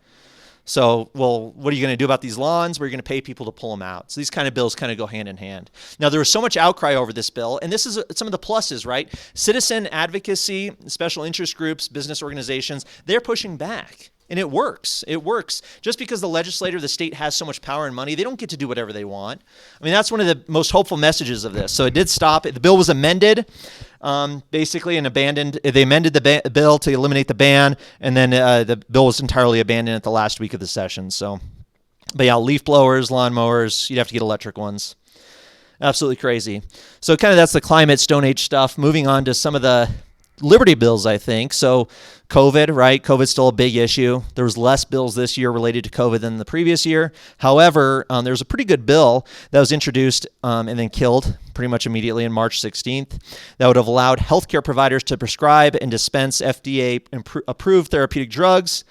So, well, what are you going to do about these lawns? We're going to pay people to pull them out. So these kind of bills kind of go hand in hand. Now, there was so much outcry over this bill, and this is some of the pluses, right? Citizen advocacy, special interest groups, business organizations, they're pushing back. And it works. It works. Just because the legislature of the state has so much power and money, they don't get to do whatever they want. I mean, that's one of the most hopeful messages of this. So it did stop. The bill was amended, basically, and abandoned. They amended the bill to eliminate the ban, and then the bill was entirely abandoned at the last week of the session. So, but yeah, leaf blowers, lawn mowers, you'd have to get electric ones. Absolutely crazy. So kind of that's the climate, Stone Age stuff. Moving on to some of the Liberty bills, I think. So COVID, right? COVID's still a big issue. There was less bills this year related to COVID than the previous year. However, there was a pretty good bill that was introduced and then killed pretty much immediately on March 16th that would have allowed healthcare providers to prescribe and dispense FDA-approved therapeutic drugs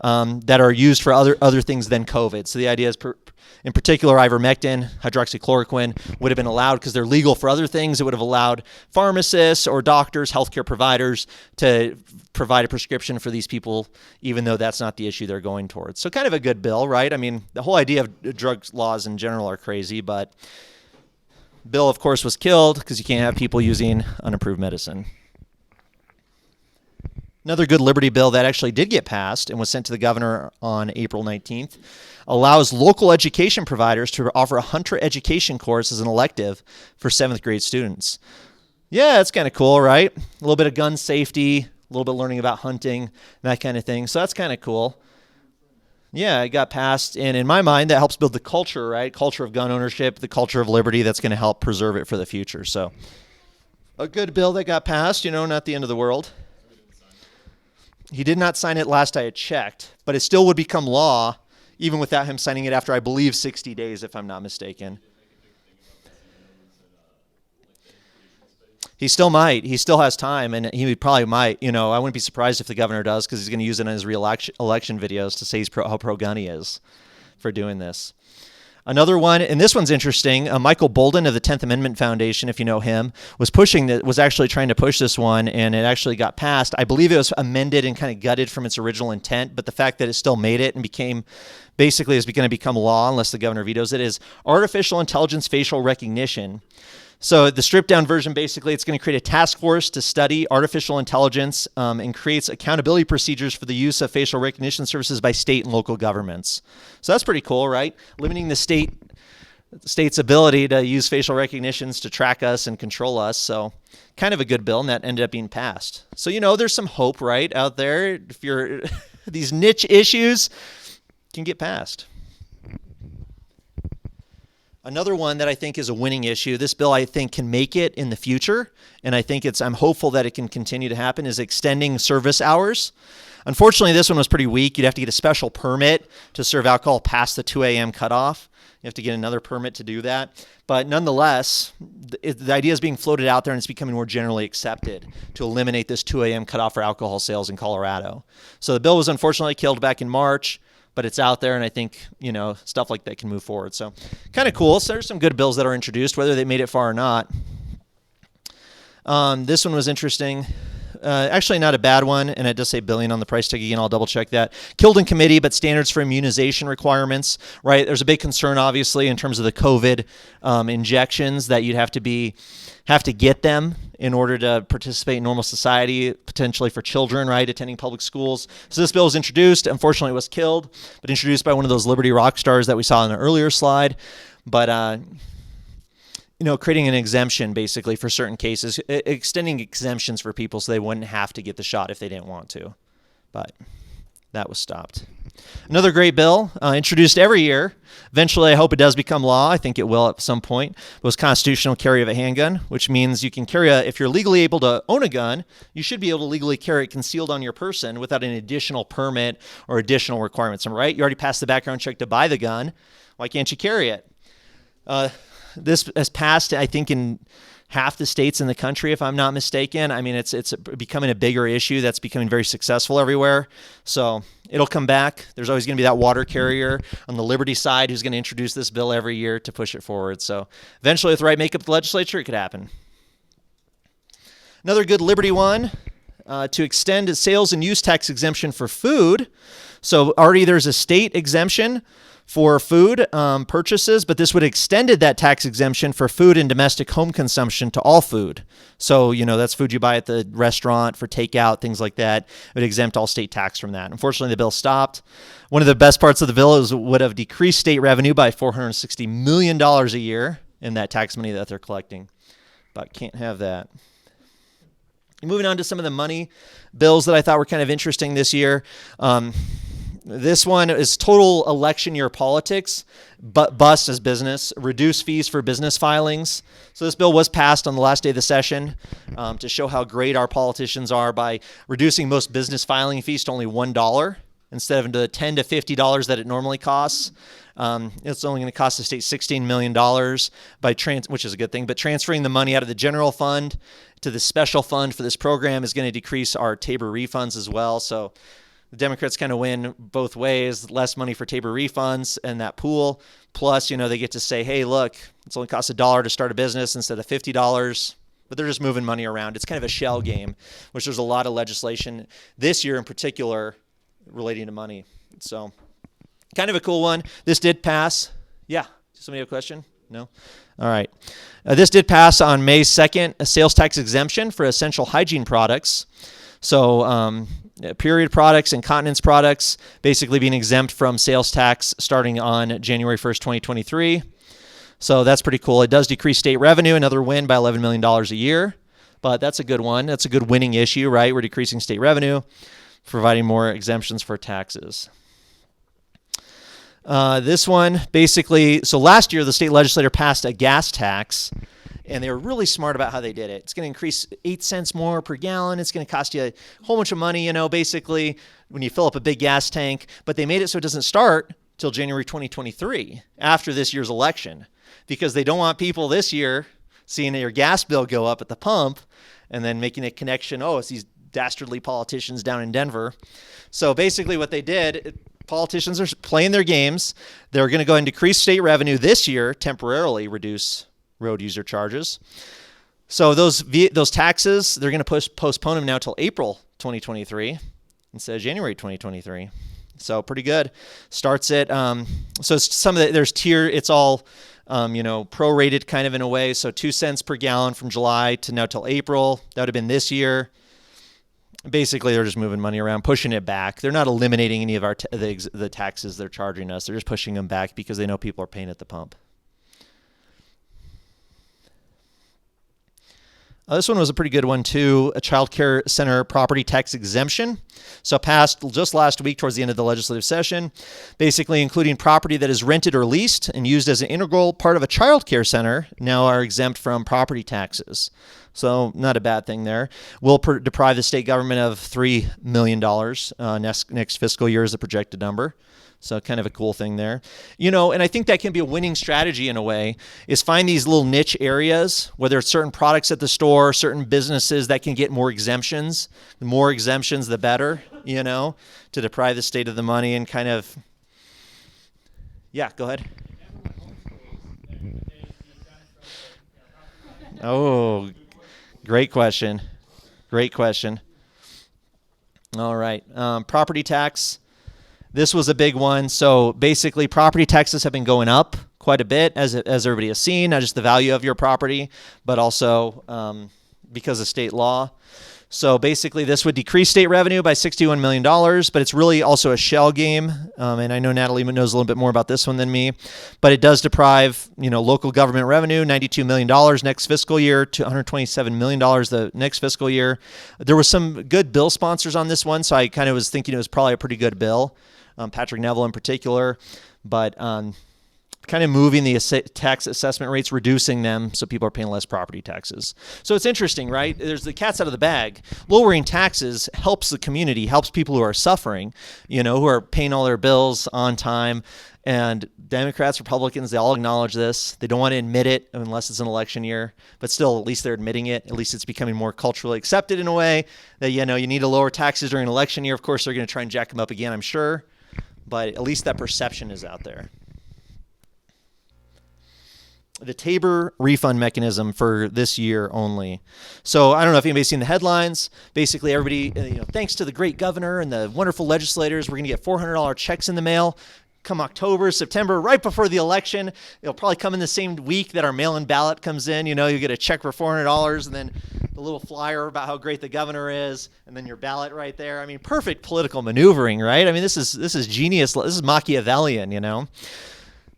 that are used for other things than COVID. So the idea is, in particular, ivermectin, hydroxychloroquine would have been allowed because they're legal for other things. It would have allowed pharmacists or doctors, healthcare providers to provide a prescription for these people, even though that's not the issue they're going towards. So kind of a good bill, right? I mean, the whole idea of drug laws in general are crazy, but bill, of course, was killed because you can't have people using unapproved medicine. Another good liberty bill that actually did get passed and was sent to the governor on April 19th allows local education providers to offer a hunter education course as an elective for 7th grade students. Yeah, that's kind of cool, right? A little bit of gun safety, a little bit learning about hunting, that kind of thing. So that's kind of cool. Yeah, it got passed, and in my mind, that helps build the culture, right? Culture of gun ownership, the culture of liberty that's going to help preserve it for the future. So a good bill that got passed, not the end of the world. He did not sign it last I had checked, but it still would become law even without him signing it after, I believe, 60 days, if I'm not mistaken. He still might. He still has time, and he probably might. I wouldn't be surprised if the governor does, because he's going to use it in his election videos to say how pro-gun he is for doing this. Another one, and this one's interesting. Michael Bolden of the 10th Amendment Foundation, if you know him, was actually trying to push this one, and it actually got passed. I believe it was amended and kind of gutted from its original intent, but the fact that it still made it and basically is going to become law unless the governor vetoes it, is artificial intelligence facial recognition. So the stripped down version, basically, it's going to create a task force to study artificial intelligence and creates accountability procedures for the use of facial recognition services by state and local governments. So that's pretty cool, right? Limiting the state's ability to use facial recognitions to track us and control us. So kind of a good bill, and that ended up being passed. So, there's some hope, right, out there. If you're these niche issues can get passed. Another one that I think is a winning issue, this bill I think can make it in the future, and I'm hopeful that it can continue to happen, is extending service hours. Unfortunately, this one was pretty weak. You'd have to get a special permit to serve alcohol past the 2 a.m. cutoff. You have to get another permit to do that. But nonetheless, the idea is being floated out there, and it's becoming more generally accepted to eliminate this 2 a.m. cutoff for alcohol sales in Colorado. So the bill was unfortunately killed back in March, but it's out there, and I think, stuff like that can move forward. So kind of cool. So there's some good bills that are introduced, whether they made it far or not. This one was interesting. Actually not a bad one, and it does say billion on the price tag again. I'll double check that. Killed in committee, but standards for immunization requirements, right? There's a big concern, obviously, in terms of the COVID injections, that you'd have to get them in order to participate in normal society, potentially for children, right, attending public schools. So this bill was introduced. Unfortunately, it was killed, but introduced by one of those Liberty rock stars that we saw in the earlier slide. But, creating an exemption, basically, for certain cases, extending exemptions for people so they wouldn't have to get the shot if they didn't want to. But that was stopped. Another great bill, introduced every year. Eventually, I hope it does become law. I think it will at some point. It was constitutional carry of a handgun, which means you can carry if you're legally able to own a gun, you should be able to legally carry it concealed on your person without an additional permit or additional requirements. Right? You already passed the background check to buy the gun. Why can't you carry it? This has passed, I think, in half the states in the country, if I'm not mistaken. I mean, it's becoming a bigger issue that's becoming very successful everywhere. So it'll come back. There's always going to be that water carrier on the Liberty side who's going to introduce this bill every year to push it forward. So eventually, with the right makeup of the legislature, it could happen. Another good Liberty one, to extend a sales and use tax exemption for food. So already there's a state exemption for food purchases, but this would have extended that tax exemption for food and domestic home consumption to all food. So, that's food you buy at the restaurant for takeout, things like that. It would exempt all state tax from that. Unfortunately, the bill stopped. One of the best parts of the bill is it would have decreased state revenue by $460 million a year in that tax money that they're collecting. But can't have that. Moving on to some of the money bills that I thought were kind of interesting this year. This one is total election year politics, but bust as business, reduce fees for business filings. So this bill was passed on the last day of the session to show how great our politicians are by reducing most business filing fees to only $1 instead of the $10 to $50 that it normally costs. It's only going to cost the state $16 million which is a good thing, but transferring the money out of the general fund to the special fund for this program is going to decrease our Tabor refunds as well. So The Democrats kind of win both ways, less money for Tabor refunds and that pool. Plus, they get to say, hey, look, it's only costs $1 to start a business instead of $50. But they're just moving money around. It's kind of a shell game, which there's a lot of legislation this year in particular relating to money. So kind of a cool one. This did pass. Yeah. Somebody have a question? No? All right. This did pass on May 2nd, a sales tax exemption for essential hygiene products. So period products, incontinence products, basically being exempt from sales tax starting on January 1st, 2023. So that's pretty cool. It does decrease state revenue, another win by $11 million a year. But that's a good one. That's a good winning issue, right? We're decreasing state revenue, providing more exemptions for taxes. This one, basically, so last year the state legislature passed a gas tax, and they were really smart about how they did it. It's going to increase 8 cents more per gallon. It's going to cost you a whole bunch of money, basically, when you fill up a big gas tank. But they made it so it doesn't start till January 2023, after this year's election, because they don't want people this year seeing your gas bill go up at the pump and then making a connection, it's these dastardly politicians down in Denver. So basically what they did, politicians are playing their games. They're going to go and decrease state revenue this year, temporarily reduce road user charges. So those taxes, they're going to postpone them now till April 2023 instead of January 2023. So pretty good. Starts at so some of there's tier. It's all prorated kind of in a way. So 2 cents per gallon from July to now till April. That would have been this year. Basically, they're just moving money around, pushing it back. They're not eliminating any of the taxes they're charging us. They're just pushing them back because they know people are paying at the pump. This one was a pretty good one, too. A child care center property tax exemption. So passed just last week towards the end of the legislative session, basically including property that is rented or leased and used as an integral part of a child care center now are exempt from property taxes. So not a bad thing there. Will deprive the state government of $3 million next fiscal year is the projected number. So kind of a cool thing there. And I think that can be a winning strategy in a way, is find these little niche areas, whether it's certain products at the store, certain businesses that can get more exemptions. The more exemptions, the better, to deprive the state of the money and kind of, yeah, go ahead. Oh, great question. Great question. All right. Property tax. This was a big one. So basically, property taxes have been going up quite a bit, as everybody has seen, not just the value of your property, but also because of state law. So basically, this would decrease state revenue by $61 million, but it's really also a shell game. And I know Natalie knows a little bit more about this one than me, but it does deprive, local government revenue, $92 million next fiscal year to $127 million the next fiscal year. There were some good bill sponsors on this one, so I kind of was thinking it was probably a pretty good bill. Patrick Neville in particular, but kind of moving the tax assessment rates, reducing them so people are paying less property taxes. So it's interesting, right? There's the cat's out of the bag. Lowering taxes helps the community, helps people who are suffering, who are paying all their bills on time. And Democrats, Republicans, they all acknowledge this. They don't want to admit it unless it's an election year, but still, at least they're admitting it. At least it's becoming more culturally accepted in a way that, you need to lower taxes during an election year. Of course, they're going to try and jack them up again, I'm sure. But at least that perception is out there. The Tabor refund mechanism for this year only. So I don't know if anybody's seen the headlines. Basically, everybody, thanks to the great governor and the wonderful legislators, we're going to get $400 checks in the mail come October, September, right before the election. It'll probably come in the same week that our mail-in ballot comes in. You get a check for $400 and then the little flyer about how great the governor is, and then your ballot right there. I mean, perfect political maneuvering, right? I mean, this is genius. This is Machiavellian,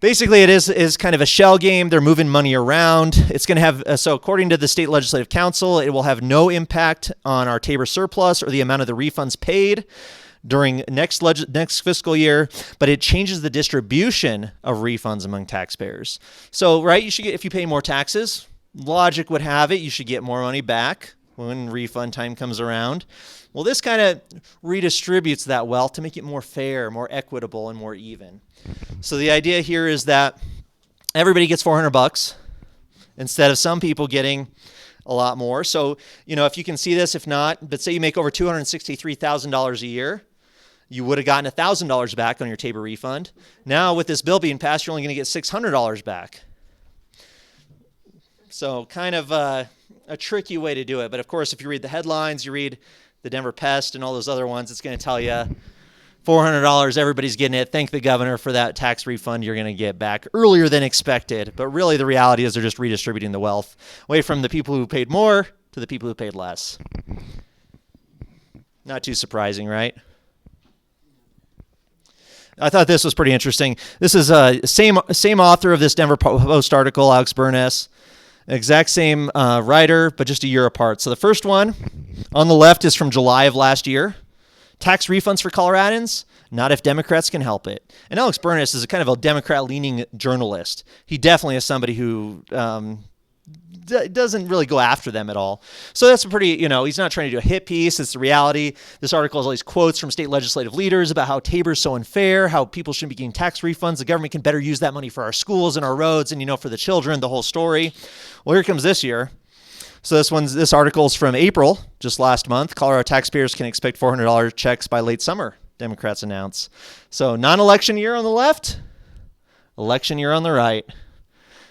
Basically, it is kind of a shell game. They're moving money around. It's going to have, so according to the State Legislative Council, it will have no impact on our Tabor surplus or the amount of the refunds paid during next fiscal year, but it changes the distribution of refunds among taxpayers. So, right, you should get, if you pay more taxes, logic would have it, you should get more money back when refund time comes around. Well, this kind of redistributes that wealth to make it more fair, more equitable, and more even. So the idea here is that everybody gets $400 instead of some people getting a lot more. So, if you can see this, if not, but say you make over $263,000 a year, you would have gotten $1,000 back on your TABOR refund. Now with this bill being passed, you're only going to get $600 back. So kind of a tricky way to do it. But of course, if you read the headlines, you read the Denver Pest and all those other ones, it's going to tell you $400, everybody's getting it. Thank the governor for that tax refund you're going to get back earlier than expected. But really the reality is they're just redistributing the wealth away from the people who paid more to the people who paid less. Not too surprising, right? I thought this was pretty interesting. This is same author of this Denver Post article, Alex Burness. Exact same writer, but just a year apart. So the first one on the left is from July of last year. Tax refunds for Coloradans? Not if Democrats can help it. And Alex Burness is a kind of a Democrat-leaning journalist. He definitely is somebody who doesn't really go after them at all. So that's a pretty, he's not trying to do a hit piece. It's the reality. This article has all these quotes from state legislative leaders about how TABOR is so unfair, how people shouldn't be getting tax refunds. The government can better use that money for our schools and our roads and, for the children, the whole story. Well, here comes this year. So this article is from April, just last month. Colorado taxpayers can expect $400 checks by late summer, Democrats announce. So non-election year on the left, election year on the right.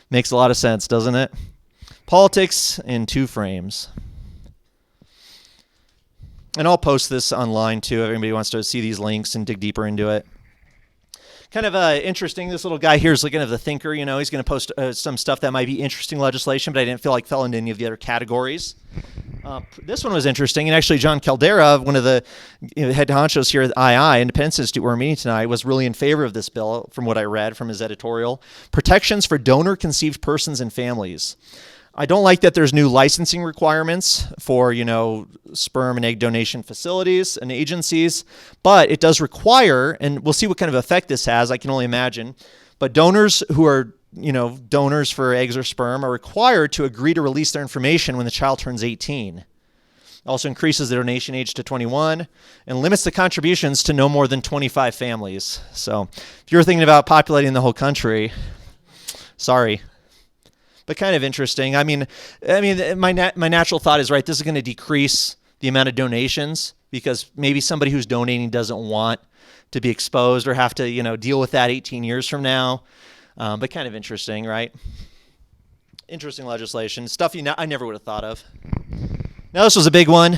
Makes a lot of sense, doesn't it? Politics in two frames. And I'll post this online too if anybody wants to see these links and dig deeper into it. Kind of interesting. This little guy here is looking at the thinker. He's going to post some stuff that might be interesting legislation, but I didn't feel like fell into any of the other categories. This one was interesting, and actually John Caldera, one of the head honchos here at II, Independence Institute, where we're meeting tonight, was really in favor of this bill from what I read from his editorial. Protections for donor-conceived persons and families. I don't like that there's new licensing requirements for, sperm and egg donation facilities and agencies, but it does require, and we'll see what kind of effect this has, I can only imagine, but donors who are, donors for eggs or sperm are required to agree to release their information when the child turns 18. Also increases the donation age to 21 and limits the contributions to no more than 25 families. So if you're thinking about populating the whole country, sorry. But kind of interesting. I mean, my natural thought is, right, this is going to decrease the amount of donations because maybe somebody who's donating doesn't want to be exposed or have to, deal with that 18 years from now. But kind of interesting, right? Interesting legislation. Stuff I never would have thought of. Now, this was a big one.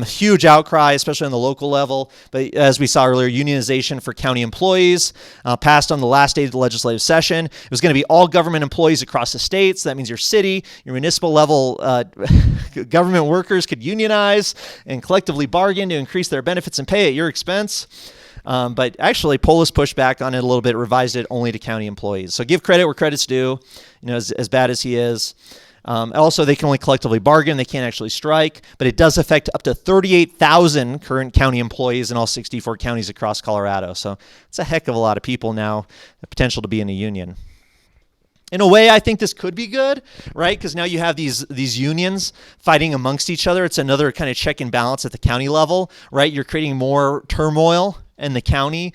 Huge outcry, especially on the local level. But as we saw earlier, unionization for county employees passed on the last day of the legislative session. It was going to be all government employees across the state. So that means your city, your municipal level government workers could unionize and collectively bargain to increase their benefits and pay at your expense. But actually, Polis pushed back on it a little bit, revised it only to county employees. So give credit where credit's due, as bad as he is. Also, they can only collectively bargain. They can't actually strike, but it does affect up to 38,000 current county employees in all 64 counties across Colorado. So it's a heck of a lot of people now, the potential to be in a union. In a way, I think this could be good, right? Because now you have these unions fighting amongst each other. It's another kind of check and balance at the county level, right? You're creating more turmoil in the county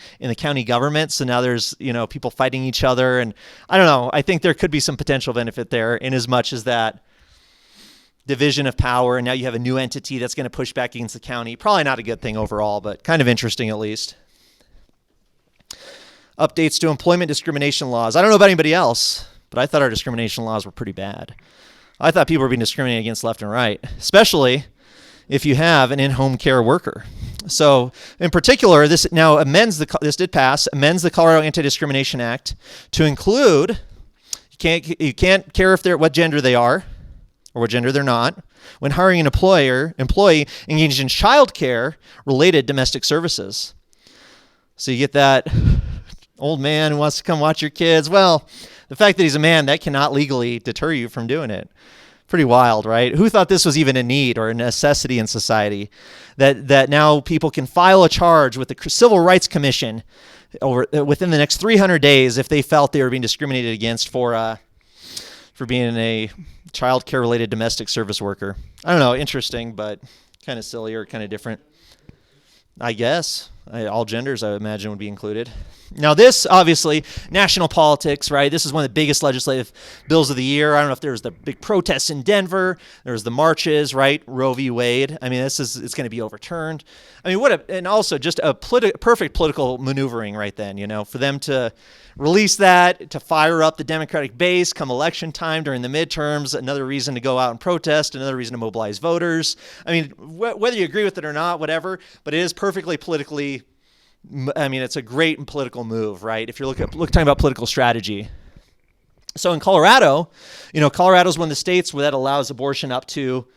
government. So now there's, people fighting each other. And I don't know, I think there could be some potential benefit there in as much as that division of power. And now you have a new entity that's going to push back against the county. Probably not a good thing overall, but kind of interesting at least. Updates to employment discrimination laws. I don't know about anybody else, but I thought our discrimination laws were pretty bad. I thought people were being discriminated against left and right, especially if you have an in-home care worker. So in particular, this did pass, amends the Colorado Anti-Discrimination Act to include, you can't care what gender they are or what gender they're not, when hiring an employee engaged in child care related domestic services. So you get that old man who wants to come watch your kids. Well, the fact that he's a man, that cannot legally deter you from doing it. Pretty wild, right? Who thought this was even a need or a necessity in society? That now people can file a charge with the Civil Rights Commission within the next 300 days if they felt they were being discriminated against for being a child care related domestic service worker. I don't know, interesting, but kind of silly or kind of different, I guess. All genders, I imagine, would be included. Now, this, obviously, national politics, right? This is one of the biggest legislative bills of the year. I don't know if there was the big protests in Denver. There was the marches, right? Roe v. Wade. I mean, it's going to be overturned. I mean, and also just a perfect political maneuvering right then, for them to release that, to fire up the Democratic base come election time during the midterms, another reason to go out and protest, another reason to mobilize voters. I mean, whether you agree with it or not, whatever, but it is perfectly politically, it's a great political move, right? If you're talking about political strategy. So in Colorado, Colorado's one of the states where that allows abortion up to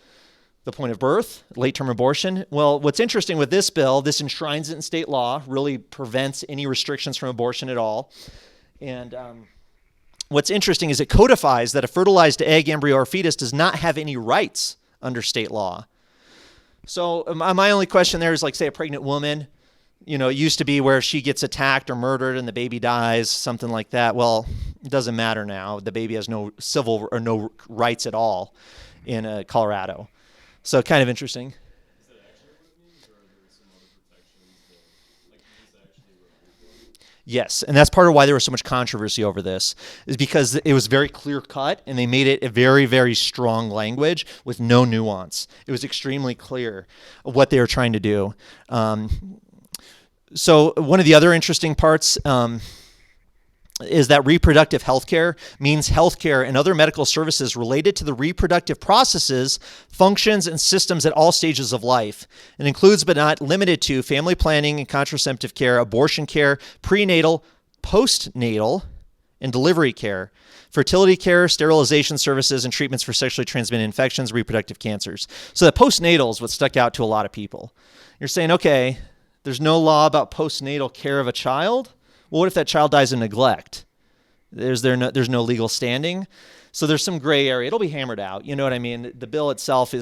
the point of birth, late-term abortion. Well, what's interesting with this bill, this enshrines it in state law, really prevents any restrictions from abortion at all. And what's interesting is it codifies that a fertilized egg, embryo, or fetus does not have any rights under state law. So my only question there is, like, say a pregnant woman, it used to be where she gets attacked or murdered and the baby dies, something like that. Well, it doesn't matter now. The baby has no civil or no rights at all in Colorado. So kind of interesting. Is that actually what it means, or are there some other protections that, like, this actually remove them? Yes, and that's part of why there was so much controversy over this, is because it was very clear cut and they made it a very, very strong language with no nuance. It was extremely clear what they were trying to do. So one of the other interesting parts is that reproductive health care means health care and other medical services related to the reproductive processes, functions, and systems at all stages of life. It includes but not limited to family planning and contraceptive care, abortion care, prenatal, postnatal, and delivery care, fertility care, sterilization services, and treatments for sexually transmitted infections, reproductive cancers. So the postnatal is what stuck out to a lot of people. You're saying, okay, there's no law about postnatal care of a child? Well, what if that child dies in neglect? There's no legal standing. So there's some gray area. It'll be hammered out. You know what I mean? The bill itself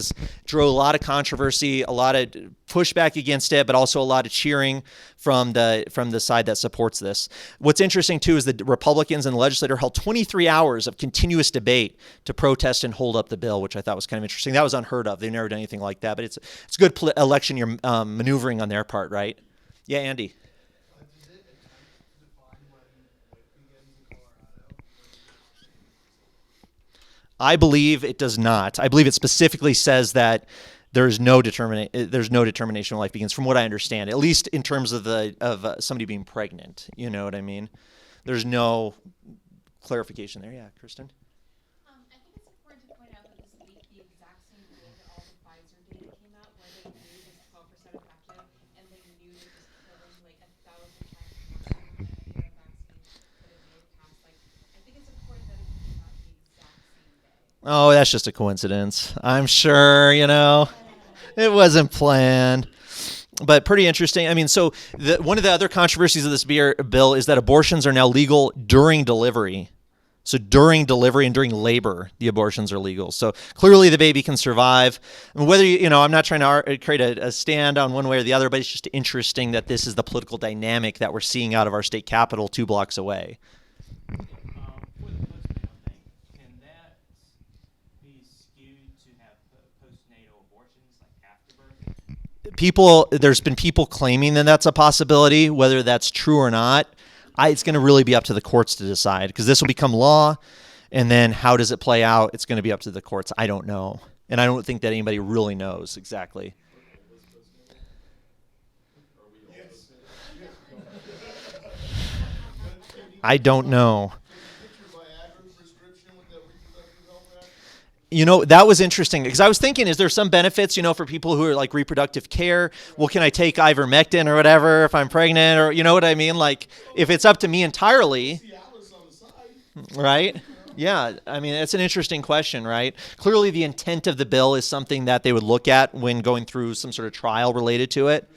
drew a lot of controversy, a lot of pushback against it, but also a lot of cheering from the side that supports this. What's interesting too is the Republicans and the legislature held 23 hours of continuous debate to protest and hold up the bill, which I thought was kind of interesting. That was unheard of. They've never done anything like that, but it's good election year maneuvering on their part, right? Yeah, Andy. I believe it does not. I believe it specifically says that there's no determination when life begins, from what I understand, at least in terms of somebody being pregnant. You know what I mean? There's no clarification there. Yeah, Kristen? I think it's important to point out that this leaked the exact same day that all the Pfizer data came out, where they knew this 12% effective, and they knew that this killing like 1,000 times more than any other vaccine that it made past. I think it's important that it came out the exact same day. Oh, that's just a coincidence. I'm sure, it wasn't planned. But pretty interesting. I mean, so one of the other controversies of this bill is that abortions are now legal during delivery. So during delivery and during labor, the abortions are legal. So clearly the baby can survive. And whether, I'm not trying to create a stand on one way or the other, but it's just interesting that this is the political dynamic that we're seeing out of our state capitol 2 blocks away. For the postnatal thing, can that be skewed to have postnatal abortions like after birth? There's been people claiming that that's a possibility. Whether that's true or not, it's going to really be up to the courts to decide, because this will become law, and then how does it play out? It's going to be up to the courts. I don't know, and I don't think that anybody really knows exactly. I don't know. That was interesting, because I was thinking, is there some benefits, for people who are like reproductive care? Well, can I take ivermectin or whatever if I'm pregnant, or you know what I mean? Like, if it's up to me entirely, right? Yeah, I mean, it's an interesting question, right? Clearly the intent of the bill is something that they would look at when going through some sort of trial related to it.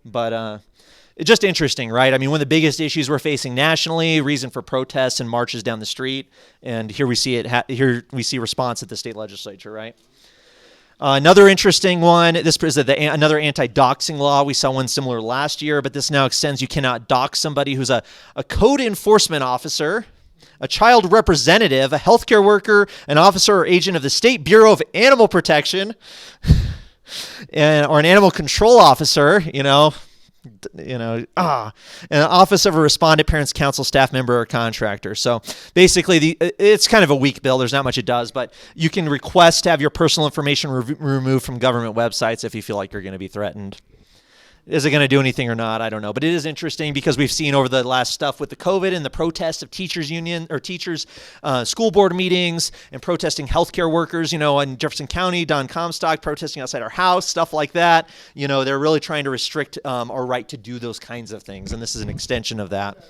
But it's just interesting, right? I mean, one of the biggest issues we're facing nationally, reason for protests and marches down the street, and here we see here we see response at the state legislature, right? Another interesting one, this is another anti-doxing law. We saw one similar last year, but this now extends. You cannot dox somebody who's a code enforcement officer, a child representative, a healthcare worker, an officer or agent of the State Bureau of Animal Protection, or an animal control officer, And the office of a respondent, parents, council, staff member, or contractor. So basically, it's kind of a weak bill. There's not much it does, but you can request to have your personal information removed from government websites if you feel like you're going to be threatened. Is it going to do anything or not? I don't know. But it is interesting because we've seen over the last stuff with the COVID and the protests of teachers union or teachers school board meetings and protesting healthcare workers, in Jefferson County, Don Comstock protesting outside our house, stuff like that. They're really trying to restrict our right to do those kinds of things. And this is an extension of that.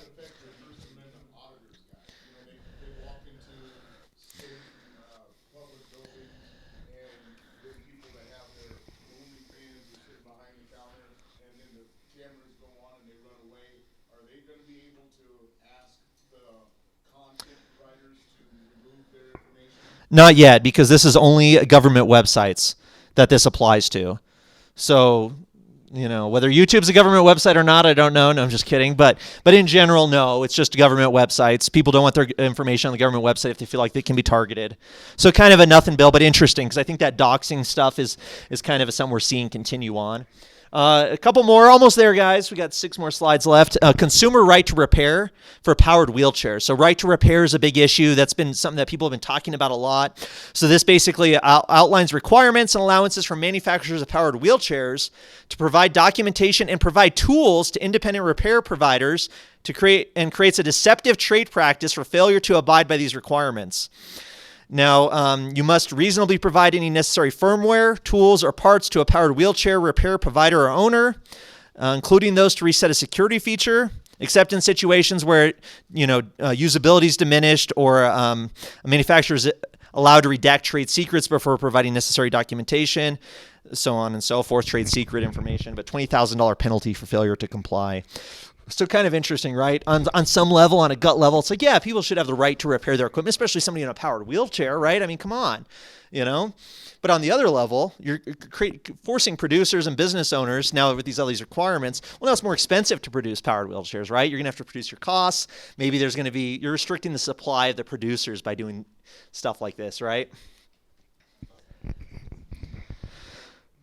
Not yet, because this is only government websites that this applies to. So, whether YouTube's a government website or not, I don't know. No, I'm just kidding. But in general, no, it's just government websites. People don't want their information on the government website if they feel like they can be targeted. So kind of a nothing bill, but interesting, because I think that doxing stuff is kind of something we're seeing continue on. A couple more, almost there, guys. We got 6 more slides left. Consumer right to repair for powered wheelchairs. So right to repair is a big issue. That's been something that people have been talking about a lot. So this basically outlines requirements and allowances for manufacturers of powered wheelchairs to provide documentation and provide tools to independent repair providers to creates a deceptive trade practice for failure to abide by these requirements. Now, you must reasonably provide any necessary firmware, tools, or parts to a powered wheelchair repair provider or owner, including those to reset a security feature, except in situations where, usability is diminished or a manufacturer is allowed to redact trade secrets before providing necessary documentation, so on and so forth, trade secret information, but $20,000 penalty for failure to comply. So kind of interesting, right? On some level, on a gut level, it's like, yeah, people should have the right to repair their equipment, especially somebody in a powered wheelchair, right? I mean, come on, But on the other level, you're forcing producers and business owners now with all these requirements. Well, now it's more expensive to produce powered wheelchairs, right? You're going to have to produce your costs. Maybe you're restricting the supply of the producers by doing stuff like this, right?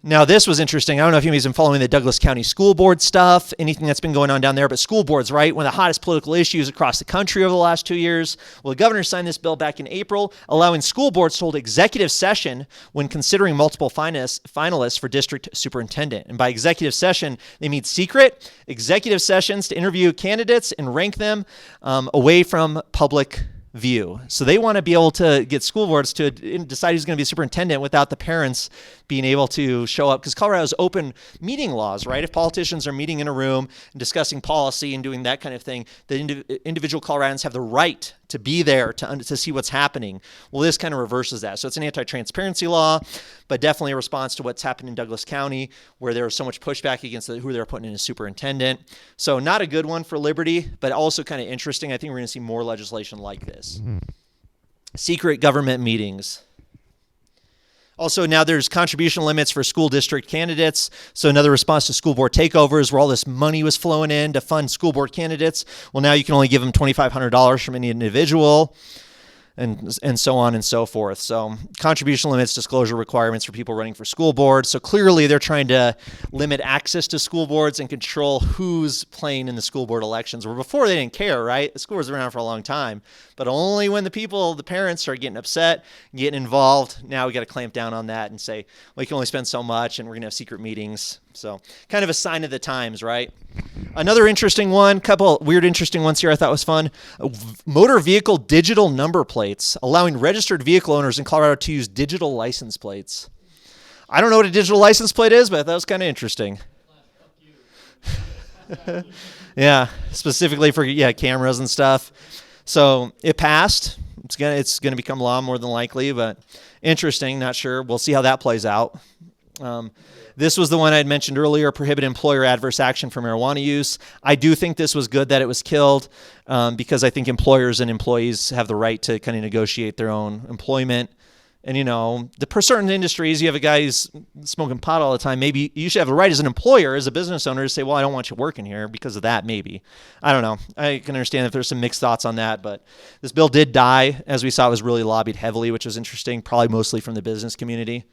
Now, this was interesting. I don't know if anybody's been following the Douglas County School Board stuff, anything that's been going on down there, but school boards, right? One of the hottest political issues across the country over the last 2 years. Well, the governor signed this bill back in April, allowing school boards to hold executive session when considering multiple finalists for district superintendent. And by executive session, they mean secret executive sessions to interview candidates and rank them away from public view. So they want to be able to get school boards to decide who's going to be superintendent without the parents being able to show up, because Colorado has open meeting laws, right? If politicians are meeting in a room and discussing policy and doing that kind of thing, the individual Coloradans have the right to be there to see what's happening. Well, this kind of reverses that. So it's an anti-transparency law, but definitely a response to what's happened in Douglas County, where there was so much pushback against who they were putting in as superintendent. So not a good one for Liberty, but also kind of interesting. I think we're going to see more legislation like this. Secret government meetings. Also, now there's contribution limits for school district candidates. So another response to school board takeovers where all this money was flowing in to fund school board candidates. Well, now you can only give them $2,500 from any individual, and so on and so forth. So contribution limits, disclosure requirements for people running for school boards. So clearly they're trying to limit access to school boards and control who's playing in the school board elections, where before they didn't care, right? The school boards have been around for a long time, but only when the parents start getting upset, getting involved, now we got to clamp down on that and say, well, you can only spend so much and we're going to have secret meetings. So kind of a sign of the times, right? Another interesting one, couple weird interesting ones here I thought was fun. Motor vehicle digital number plates, allowing registered vehicle owners in Colorado to use digital license plates. I don't know what a digital license plate is, but that was kind of interesting. Yeah, specifically for cameras and stuff. So it passed. It's gonna become law more than likely, but interesting. Not sure. We'll see how that plays out. This was the one I had mentioned earlier, prohibit employer adverse action for marijuana use. I do think this was good that it was killed because I think employers and employees have the right to kind of negotiate their own employment. And, for certain industries, you have a guy who's smoking pot all the time. Maybe you should have the right as an employer, as a business owner, to say, well, I don't want you working here because of that, maybe. I don't know. I can understand if there's some mixed thoughts on that, but this bill did die. As we saw, it was really lobbied heavily, which was interesting, probably mostly from the business community.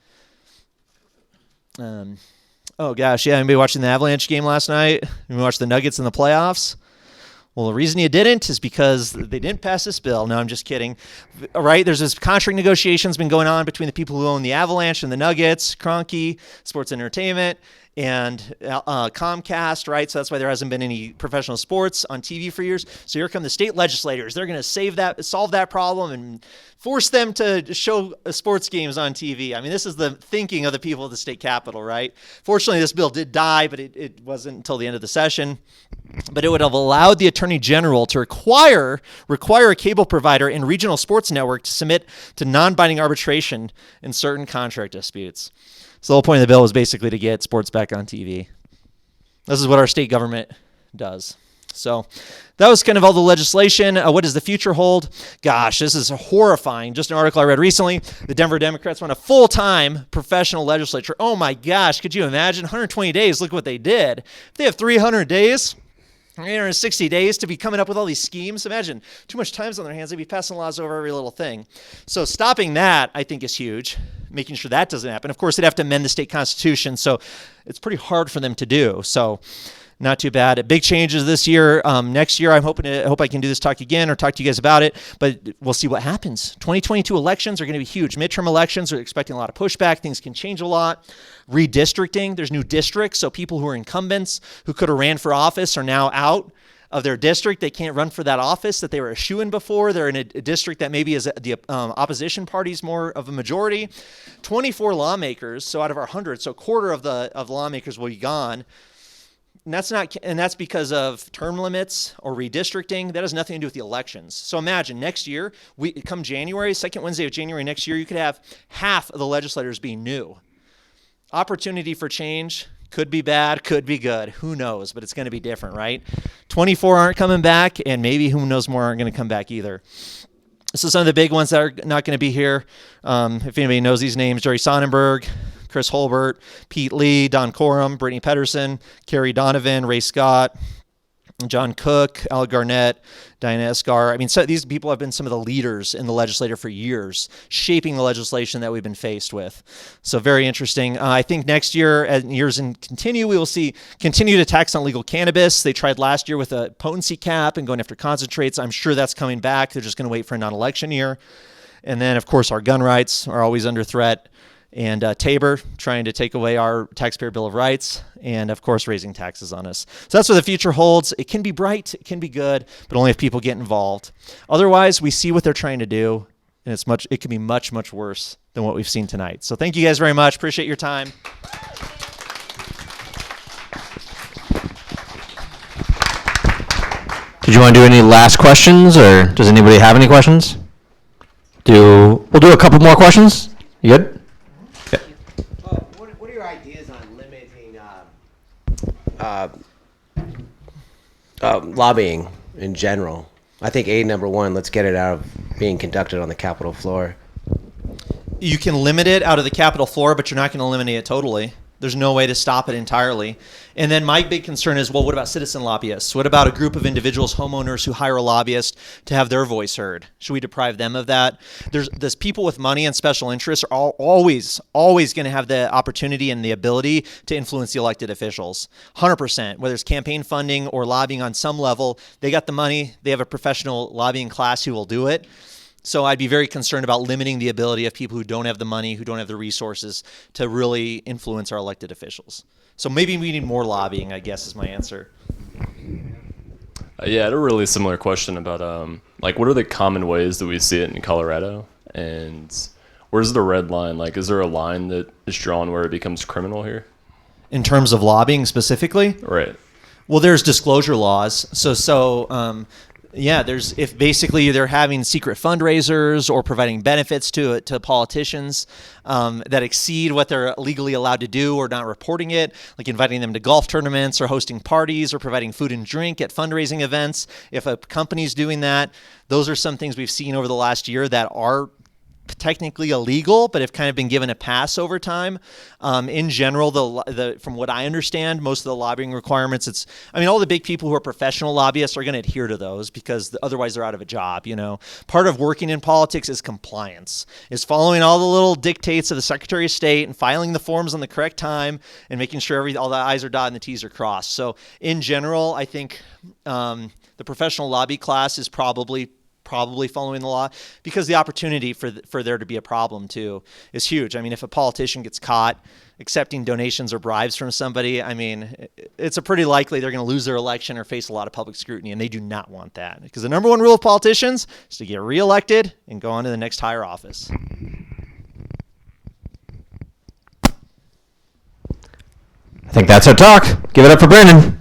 Oh gosh, yeah. Anybody watching the Avalanche game last night? Anybody watch the Nuggets in the playoffs? Well, the reason you didn't is because they didn't pass this bill. No, I'm just kidding. All right, there's this contract negotiations been going on between the people who own the Avalanche and the Nuggets, Kroenke, Sports Entertainment, and Comcast, right? So that's why there hasn't been any professional sports on TV for years. So here come the state legislators. They're going to solve that problem and force them to show sports games on TV. I mean, this is the thinking of the people of the state capitol, right? Fortunately, this bill did die, but it wasn't until the end of the session. But it would have allowed the Attorney General to require a cable provider and regional sports network to submit to non-binding arbitration in certain contract disputes. So the whole point of the bill was basically to get sports back on TV. This is what our state government does. So that was kind of all the legislation. What does the future hold? Gosh, this is horrifying. Just an article I read recently. The Denver Democrats want a full-time professional legislature. Oh my gosh, could you imagine? 120 days, look what they did. If they have 300 days, 360 days to be coming up with all these schemes. Imagine, too much time's on their hands. They'd be passing laws over every little thing. So stopping that, I think, is huge, making sure that doesn't happen. Of course, they'd have to amend the state constitution, so it's pretty hard for them to do. So not too bad. Big changes this year. Next year, I hope I can do this talk again or talk to you guys about it, but we'll see what happens. 2022 elections are going to be huge. Midterm elections are expecting a lot of pushback. Things can change a lot. Redistricting, there's new districts, so people who are incumbents who could have ran for office are now out of their district. They can't run for that office that they were a shoo-in before. They're in a district that maybe is the opposition party's more of a majority. 24 lawmakers, so out of our 100, so a quarter of the lawmakers will be gone. And that's because of term limits or redistricting. That has nothing to do with the elections. So imagine next year, come January, second Wednesday of January next year, you could have half of the legislators being new. Opportunity for change could be bad, could be good. Who knows? But it's going to be different, right? 24 aren't coming back, and maybe who knows more aren't going to come back either. So some of the big ones that are not going to be here, if anybody knows these names, Jerry Sonnenberg, Chris Holbert, Pete Lee, Don Coram, Brittany Pedersen, Kerry Donovan, Ray Scott, John Cook, Al Garnett, Diana Escar. I mean, so these people have been some of the leaders in the legislature for years, shaping the legislation that we've been faced with. So very interesting. I think next year, as years continue, we will see continued attacks on legal cannabis. They tried last year with a potency cap and going after concentrates. I'm sure that's coming back. They're just going to wait for a non-election year. And then, of course, our gun rights are always under threat. And Tabor trying to take away our taxpayer bill of rights, and of course raising taxes on us. So that's what the future holds. It can be bright, it can be good, but only if people get involved. Otherwise, we see what they're trying to do, and it can be much, much worse than what we've seen tonight. So thank you guys very much. Appreciate your time. Did you want to do any last questions, or does anybody have any questions? We'll do a couple more questions. You good? What are your ideas on limiting lobbying in general? I think number one, let's get it out of being conducted on the Capitol floor. You can limit it out of the Capitol floor, but you're not going to eliminate it totally. There's no way to stop it entirely. And then my big concern is, well, what about citizen lobbyists? What about a group of individuals, homeowners who hire a lobbyist to have their voice heard? Should we deprive them of that? There's people with money and special interests are always going to have the opportunity and the ability to influence the elected officials. 100%, whether it's campaign funding or lobbying on some level, they got the money, they have a professional lobbying class who will do it. So I'd be very concerned about limiting the ability of people who don't have the money, who don't have the resources to really influence our elected officials. So maybe we need more lobbying, I guess, is my answer. Yeah, I had a really similar question about like what are the common ways that we see it in Colorado, and where's the red line? Like, is there a line that is drawn where it becomes criminal here? In terms of lobbying specifically? Right. Well, there's disclosure laws. Yeah, if basically they're having secret fundraisers or providing benefits to politicians that exceed what they're legally allowed to do or not reporting it, like inviting them to golf tournaments or hosting parties or providing food and drink at fundraising events. If a company's doing that, those are some things we've seen over the last year that are technically illegal, but have kind of been given a pass over time. In general, from what I understand, most of the lobbying requirements, all the big people who are professional lobbyists are going to adhere to those because otherwise they're out of a job. Part of working in politics is compliance, is following all the little dictates of the Secretary of State and filing the forms on the correct time and making sure all the I's are dotted and the T's are crossed. So in general, I think the professional lobby class is probably following the law, because the opportunity for there to be a problem too is huge. If a politician gets caught accepting donations or bribes from somebody, it's a pretty likely they're going to lose their election or face a lot of public scrutiny, and they do not want that, because the number one rule of politicians is to get reelected and go on to the next higher office. I think that's our talk. Give it up for Brandon.